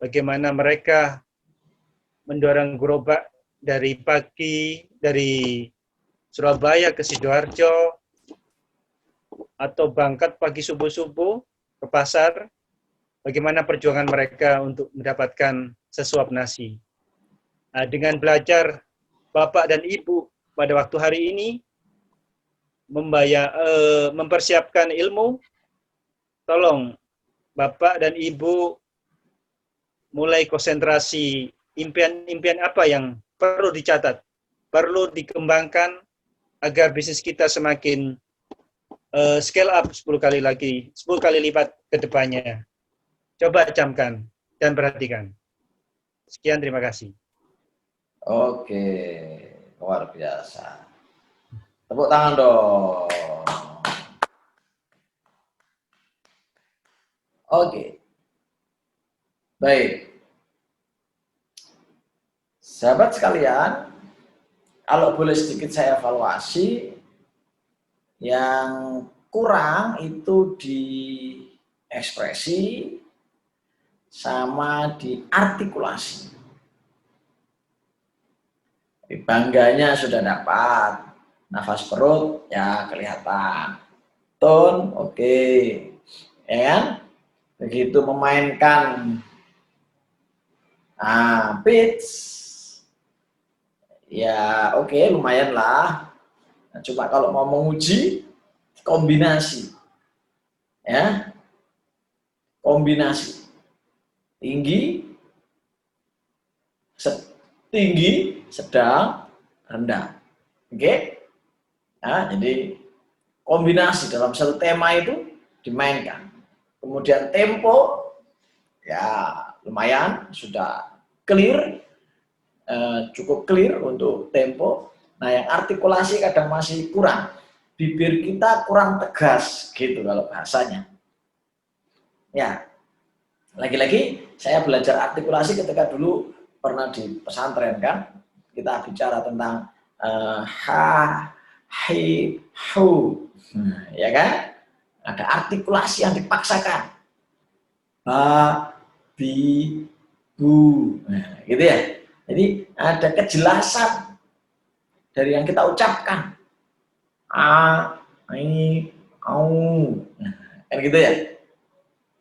bagaimana mereka mendorong gerobak dari pagi, dari Surabaya ke Sidoarjo, atau berangkat pagi subuh-subuh ke pasar, bagaimana perjuangan mereka untuk mendapatkan sesuap nasi. Nah, dengan belajar Bapak dan Ibu pada waktu hari ini, mempersiapkan ilmu, tolong Bapak dan Ibu mulai konsentrasi impian-impian apa yang perlu dicatat, perlu dikembangkan agar bisnis kita semakin scale up 10 kali lipat ke depannya. Coba camkan dan perhatikan. Sekian, terima kasih. Oke, luar biasa. Tepuk tangan dong. Oke. Baik. Sahabat sekalian, kalau boleh sedikit saya evaluasi, yang kurang itu di ekspresi sama di artikulasi. Bangganya sudah dapat, nafas perut ya kelihatan, tone oke, ya kan? Begitu memainkan pitch, ya oke, lumayan lah. Nah, cuma kalau mau menguji kombinasi, ya kombinasi tinggi, tinggi, sedang, rendah, oke? Nah, jadi kombinasi dalam satu tema itu dimainkan. Kemudian tempo, ya lumayan sudah clear, cukup clear untuk tempo. Nah, yang artikulasi kadang masih kurang, bibir kita kurang tegas gitu kalau bahasanya. Ya, lagi-lagi saya belajar artikulasi ketika dulu pernah di pesantren kan, kita bicara tentang ha, hi, hu, ya kan? Ada artikulasi yang dipaksakan. Ba, bi, bu. Nah, gitu ya. Jadi ada kejelasan dari yang kita ucapkan. A, I, au. Nah, kan gitu ya.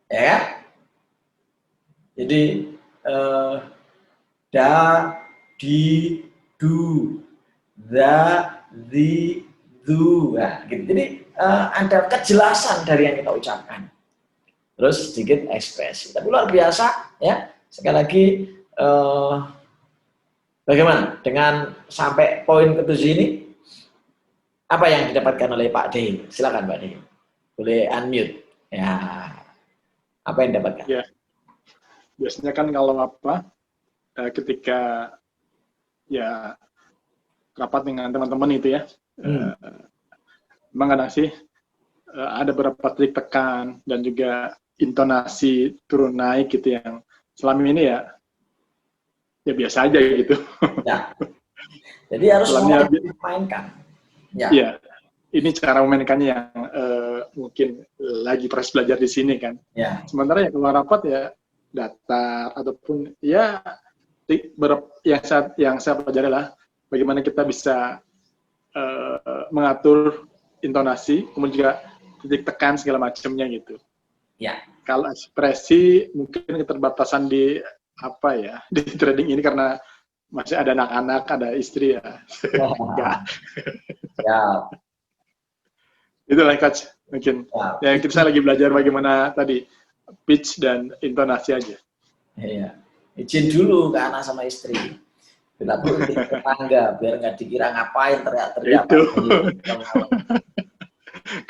Ya kan? Jadi da, di, du, za, zi, du. Nah, gitu. Jadi ada kejelasan dari yang kita ucapkan. Terus sedikit ekspresi. Tapi luar biasa ya. Sekali lagi bagaimana dengan sampai poin ke-7 ini? Apa yang didapatkan oleh Pak D? Silakan Pak D. Boleh unmute. Ya. Apa yang didapatkan? Ya. Biasanya kan kalau ketika ya rapat dengan teman-teman itu ya, memang kadang sih ada beberapa trik tekan dan juga intonasi turun naik gitu yang selama ini ya biasa aja gitu. Ya. Jadi harus memainkan. Ya. Ya, ini cara memainkannya yang mungkin lagi proses belajar di sini kan. Ya. Sementara ya kalau rapat ya datar ataupun ya yang saya pelajari lah bagaimana kita bisa mengatur intonasi, kemudian juga titik tekan segala macamnya gitu. Ya. Kalau ekspresi mungkin keterbatasan di di trading ini karena masih ada anak-anak, ada istri ya. Enggak. Ya. Itulah Coach mungkin. Ya kita lagi belajar bagaimana tadi pitch dan intonasi aja. Iya. Izin dulu ke anak sama istri. Bila perlu ke tetangga biar nggak dikira ngapain teriak-teriak. Itu.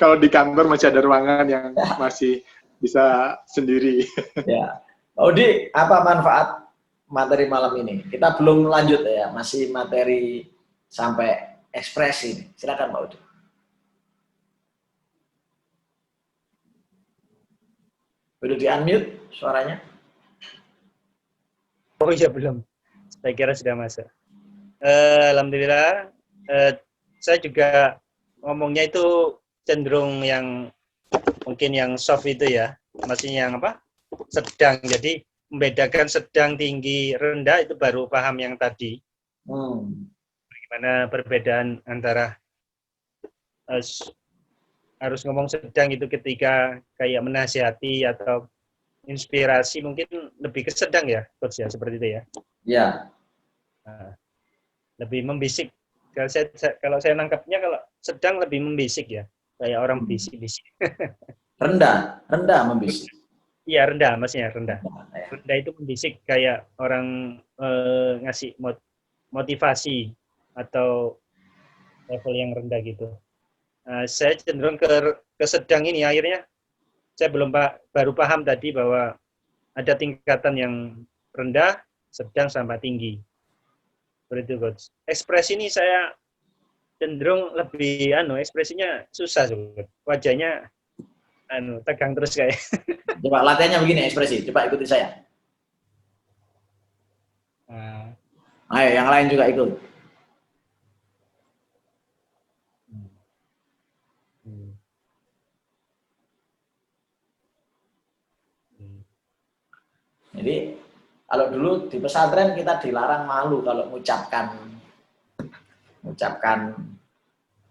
Kalau di kantor masih ada ruangan yang masih bisa sendiri. Ya. Pak Udi, apa manfaat materi malam ini? Kita belum lanjut ya, masih materi sampai ekspresi. Silakan Pak Udi. Udah di-unmute suaranya? Oh iya belum. Saya kira sudah masuk. Alhamdulillah. Saya juga ngomongnya itu cenderung yang mungkin yang soft itu ya. Maksudnya yang apa? Sedang. Jadi membedakan sedang, tinggi, rendah itu baru paham yang tadi. Bagaimana perbedaan antara harus ngomong sedang itu ketika kayak menasihati atau inspirasi mungkin lebih ke sedang ya, Coach ya, seperti itu ya. Ya. Nah, lebih membisik. Kalau saya nangkapnya kalau sedang lebih membisik ya, kayak orang bisik-bisik. Rendah membisik. Iya rendah, maksudnya rendah. Rendah itu membisik kayak orang ngasih motivasi atau level yang rendah gitu. Saya cenderung ke sedang ini akhirnya. Saya baru paham tadi bahwa ada tingkatan yang rendah, sedang sampai tinggi. Seperti itu, Coach. Ekspresi ini saya cenderung lebih ekspresinya susah, Coach. Wajahnya tegang terus kayak. Coba latihannya begini ekspresi. Coba ikuti saya. Ayo, yang lain juga ikut. Jadi kalau dulu di pesantren kita dilarang malu kalau mengucapkan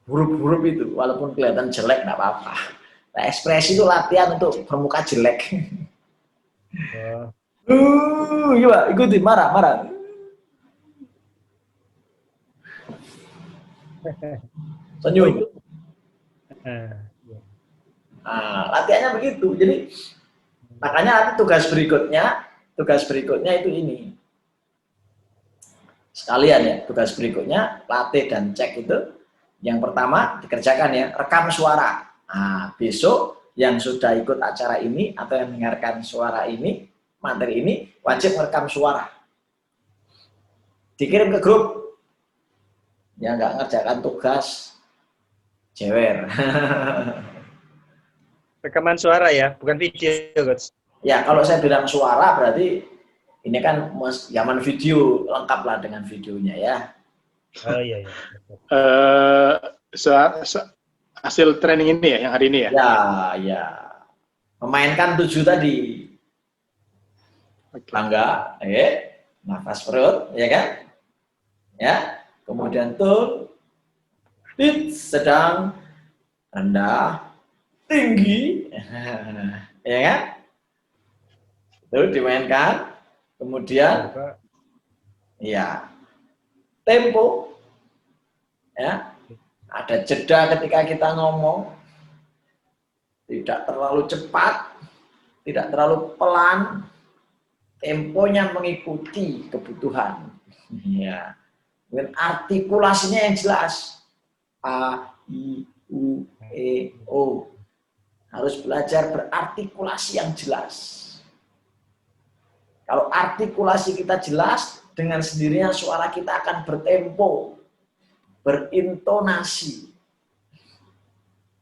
huruf-huruf itu, walaupun kelihatan jelek nggak apa-apa. Nah, ekspresi itu latihan untuk bermuka jelek. Coba ikuti, marah. Senyum. Nah, latihannya begitu. Jadi makanya nanti tugas berikutnya itu ini. Sekalian ya, tugas berikutnya latih dan cek itu. Yang pertama dikerjakan ya, rekam suara. Nah, besok yang sudah ikut acara ini atau yang mendengarkan suara ini, materi ini wajib merekam suara. Dikirim ke grup. Yang nggak ngerjakan tugas jewer. Rekaman suara ya, bukan video, Coach. Ya, kalau saya bilang suara berarti ini kan zaman video, lengkap lah dengan videonya ya. Oh iya. hasil training ini ya, yang hari ini ya? Ya. Memainkan 7 tadi. Oke. Bangga, nafas perut, ya kan? Ya, kemudian turun, pitch, sedang, rendah, tinggi, ya kan? Itu dimainkan, kemudian, ya, tempo, ya, ada jeda ketika kita ngomong, tidak terlalu cepat, tidak terlalu pelan, temponya mengikuti kebutuhan. Ya. Dan artikulasinya yang jelas. A, I, U, E, O. Harus belajar berartikulasi yang jelas. Kalau artikulasi kita jelas, dengan sendirinya suara kita akan bertempo, berintonasi.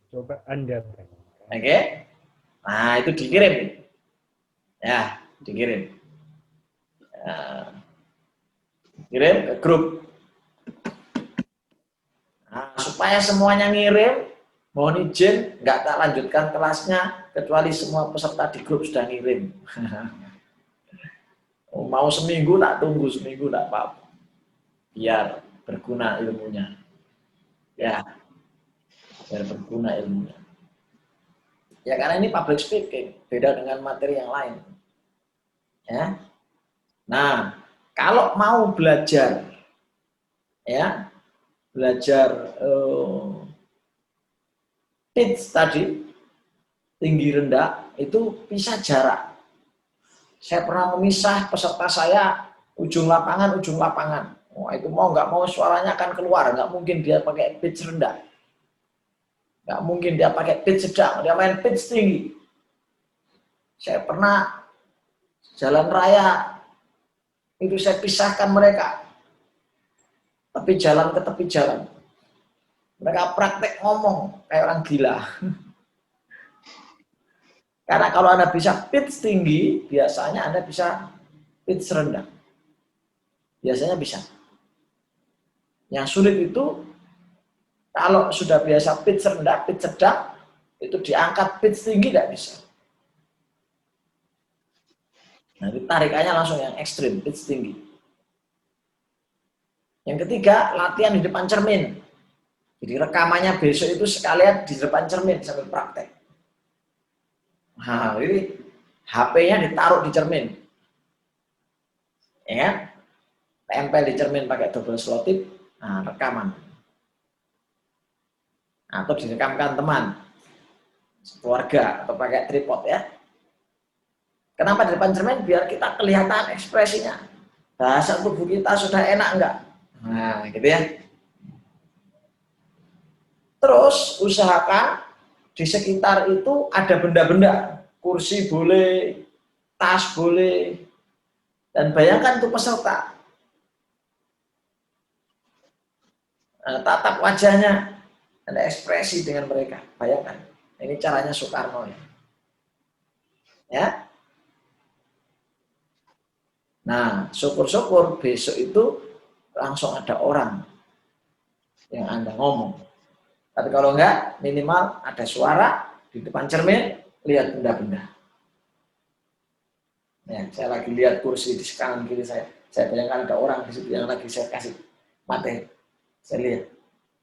Coba Anda. Oke? Nah, itu dikirim. Ya, dikirim. Kirim ke grup. Nah, supaya semuanya ngirim, mohon izin, nggak tak lanjutkan kelasnya, kecuali semua peserta di grup sudah ngirim. Mau seminggu, tak tunggu seminggu, tak apa-apa. Biar berguna ilmunya. Ya, biar berguna ilmunya. Ya, karena ini public speaking, beda dengan materi yang lain. Ya. Nah, kalau mau belajar, ya, belajar pitch tadi, tinggi rendah, itu pisah jarak. Saya pernah memisah peserta saya ujung lapangan. Wah, itu mau nggak mau suaranya akan keluar, nggak mungkin dia pakai pitch rendah. Nggak mungkin dia pakai pitch sedang, dia main pitch tinggi. Saya pernah jalan raya, itu saya pisahkan mereka. Tapi jalan ke tepi jalan. Mereka praktek ngomong kayak orang gila. Karena kalau Anda bisa pitch tinggi, biasanya Anda bisa pitch rendah. Biasanya bisa. Yang sulit itu, kalau sudah biasa pitch rendah, pitch sedang, itu diangkat pitch tinggi tidak bisa. Nanti tarikannya langsung yang ekstrim, pitch tinggi. Yang ketiga, latihan di depan cermin. Jadi rekamannya besok itu sekalian di depan cermin sambil praktek. Nah, ini HP-nya ditaruh di cermin. Ya kan? Tempel di cermin pakai double selotip, nah, rekaman. Atau direkamkan teman, keluarga, atau pakai tripod ya. Kenapa di depan cermin? Biar kita kelihatan ekspresinya. Bahasa tubuh kita sudah enak enggak? Nah, gitu ya. Terus usahakan di sekitar itu ada benda-benda, kursi boleh, tas boleh, dan bayangkan itu peserta. Nah, tatap wajahnya, ada ekspresi dengan mereka. Bayangkan, ini caranya Soekarno ya. Ya. Nah, syukur-syukur besok itu langsung ada orang yang Anda ngomong. Tapi kalau enggak, minimal ada suara di depan cermin, lihat benda-benda. Ya, saya lagi lihat kursi di kanan kiri saya. Saya bayangkan ada orang di situ yang lagi saya kasih materi. Saya lihat,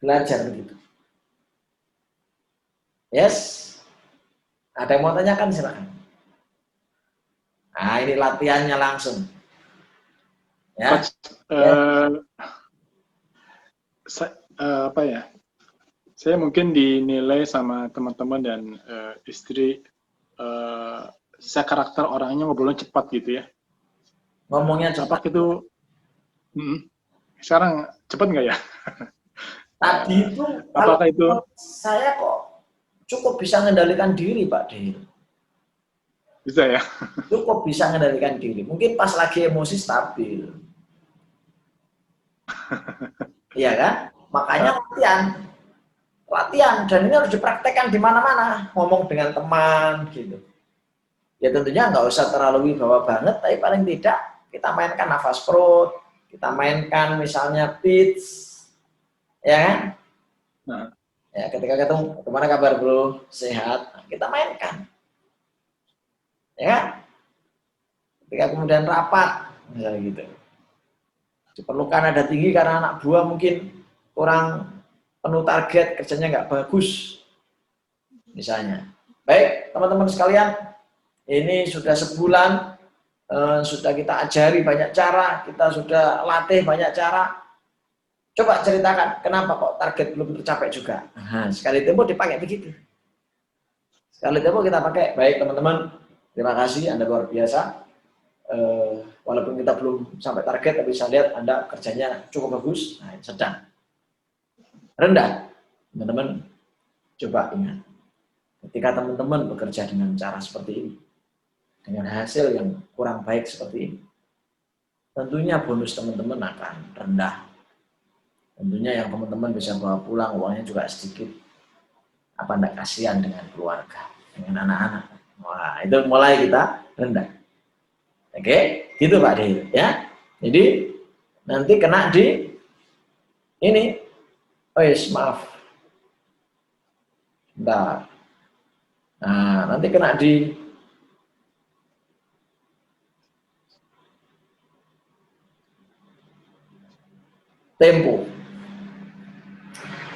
belajar begitu. Yes? Ada yang mau tanyakan, silakan. Nah, ini latihannya langsung. Ya. Coach, apa ya? Saya mungkin dinilai sama teman-teman dan istri, saya karakter orangnya ngobrolnya cepat gitu ya. Ngomongnya cepat. Apakah itu, sekarang cepat nggak ya? Tadi itu, apakah itu? Saya kok cukup bisa mengendalikan diri, Pak Dil. Bisa ya? Cukup bisa mengendalikan diri. Mungkin pas lagi emosi stabil. Iya kan? Makanya latihan, dan ini harus dipraktekkan di mana-mana. Ngomong dengan teman, gitu. Ya tentunya nggak usah terlalu wibawa banget, tapi paling tidak kita mainkan nafas perut, kita mainkan misalnya pitch, ya kan? Nah. Ya, ketika ketemu, gimana kabar bro? Sehat? Nah, kita mainkan. Ya, ketika kemudian rapat, misalnya gitu. Diperlukan ada tinggi karena anak buah mungkin kurang penuh target, kerjanya nggak bagus, misalnya. Baik, teman-teman sekalian, ini sudah sebulan, sudah kita ajari banyak cara, kita sudah latih banyak cara. Coba ceritakan, kenapa kok target belum tercapai juga? Nah, sekali tempo dipakai begitu. Sekali tempo kita pakai, baik teman-teman, terima kasih, Anda luar biasa. Walaupun kita belum sampai target, tapi saya lihat Anda kerjanya cukup bagus, nah, sedang. Rendah, teman-teman, coba ingat. Ketika teman-teman bekerja dengan cara seperti ini, dengan hasil yang kurang baik seperti ini, tentunya bonus teman-teman akan rendah. Tentunya yang teman-teman bisa bawa pulang uangnya juga sedikit. Apa enggak kasihan dengan keluarga, dengan anak-anak? Wah, itu mulai kita rendah. Oke, gitu Pak Dil ya. Jadi nanti kena di ini. Oh yes, maaf. Bentar. Nah, nanti kena di tempo.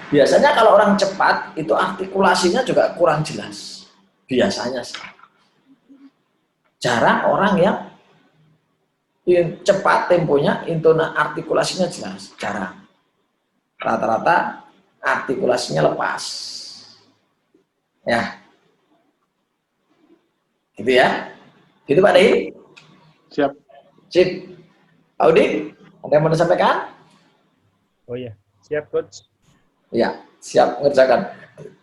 Biasanya kalau orang cepat itu artikulasinya juga kurang jelas. Biasanya sih. Jarang orang yang cepat temponya, artikulasinya jelas. Jarang. Rata-rata artikulasinya lepas. Ya. Gitu ya. Gitu Pak Dehi. Siap. Sip. Pak Udi, ada yang mau disampaikan? Oh iya, siap coach. Ya, siap mengerjakan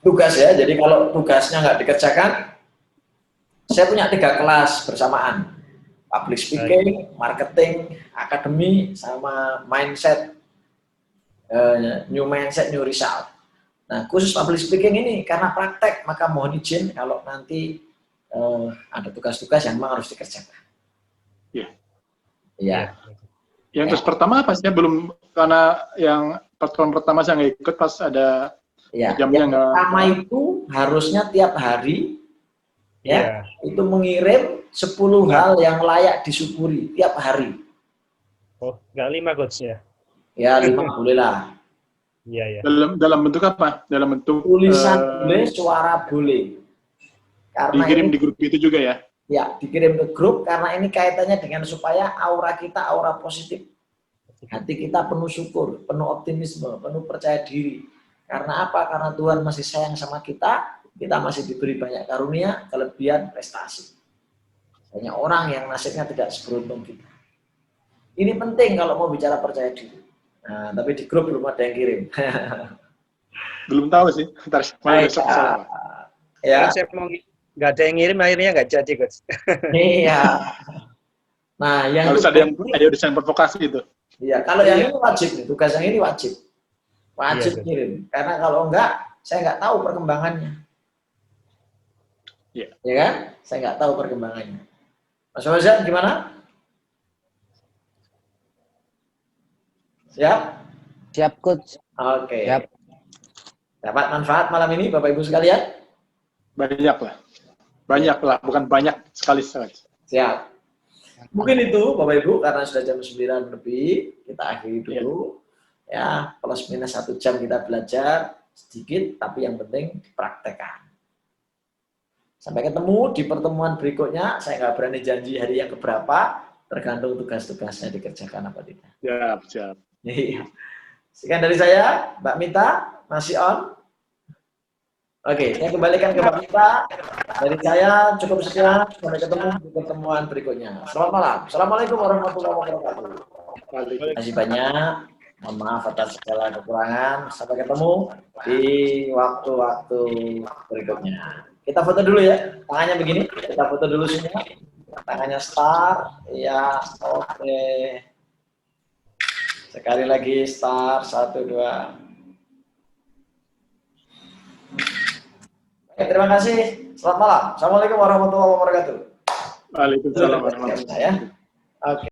tugas ya. Jadi kalau tugasnya nggak dikerjakan, saya punya 3 kelas bersamaan. Public speaking, marketing, akademi, sama mindset, new mindset, new result. Nah, khusus public speaking ini karena praktek, maka mohon izin kalau nanti ada tugas-tugas yang memang harus dikerjakan. Iya. Iya. Yang terus pertama apa sih? Belum, karena yang pertemuan pertama saya nggak ikut pas ada Ya, jamnya yang nggak. pertama itu harusnya tiap hari ya, itu mengirim 10 hal yang layak disyukuri tiap hari. Oh, nggak 5 coach ya? Ya 5 boleh lah. Iya, ya. Dalam bentuk apa? Dalam bentuk Tulisan boleh, suara boleh. Karena dikirim ini, di grup itu juga ya? ya dikirim ke grup karena ini kaitannya dengan supaya aura kita aura positif. Hati kita penuh syukur, penuh optimisme, penuh percaya diri. Karena apa? Karena Tuhan masih sayang sama kita, kita masih diberi banyak karunia, kelebihan, prestasi. Banyak orang yang nasibnya tidak seberuntung kita. Ini penting kalau mau bicara percaya diri. Nah, tapi di grup belum ada yang kirim. Belum tahu sih. Ntar besok salah. Ya. Saya mau nggak ada yang ngirim, akhirnya nggak jadi coach. Iya. Nah, yang harus ada yang desain provokasi itu. Iya, kalau yang ini wajib nih, tugas yang ini wajib. Wajib Iya, kirim. Karena kalau enggak, saya nggak tahu perkembangannya. Iya. Ya kan? Saya nggak tahu perkembangannya. Mas Fauzan gimana? Siap? Siap coach. Oke. Siap. Dapat manfaat malam ini Bapak Ibu sekalian? Banyak lah, bukan banyak sekali saja. Siap. Mungkin itu Bapak Ibu, karena sudah jam 9 lebih, kita akhiri dulu. Ya, plus minus 1 jam kita belajar sedikit, tapi yang penting dipraktekkan. Sampai ketemu di pertemuan berikutnya. Saya nggak berani janji hari yang keberapa, tergantung tugas-tugasnya dikerjakan apa tidak. Siap. Iya. Sekian dari saya, Mbak Mita, masih on? Oke, saya kembalikan ke Mbak Mita. Dari saya cukup sekian, sampai ketemu di pertemuan berikutnya. Selamat malam. Assalamualaikum warahmatullahi wabarakatuh. Terima kasih banyak. Mohon maaf atas segala kekurangan. Sampai ketemu di waktu-waktu berikutnya. Kita foto dulu ya. Tangannya begini. Kita foto dulu semua. Tangannya start. Ya, oke. Sekali lagi start. 1, 2. Oke, terima kasih. Selamat malam. Assalamualaikum warahmatullahi wabarakatuh. Waalaikumsalam warahmatullahi wabarakatuh. Ya. Oke.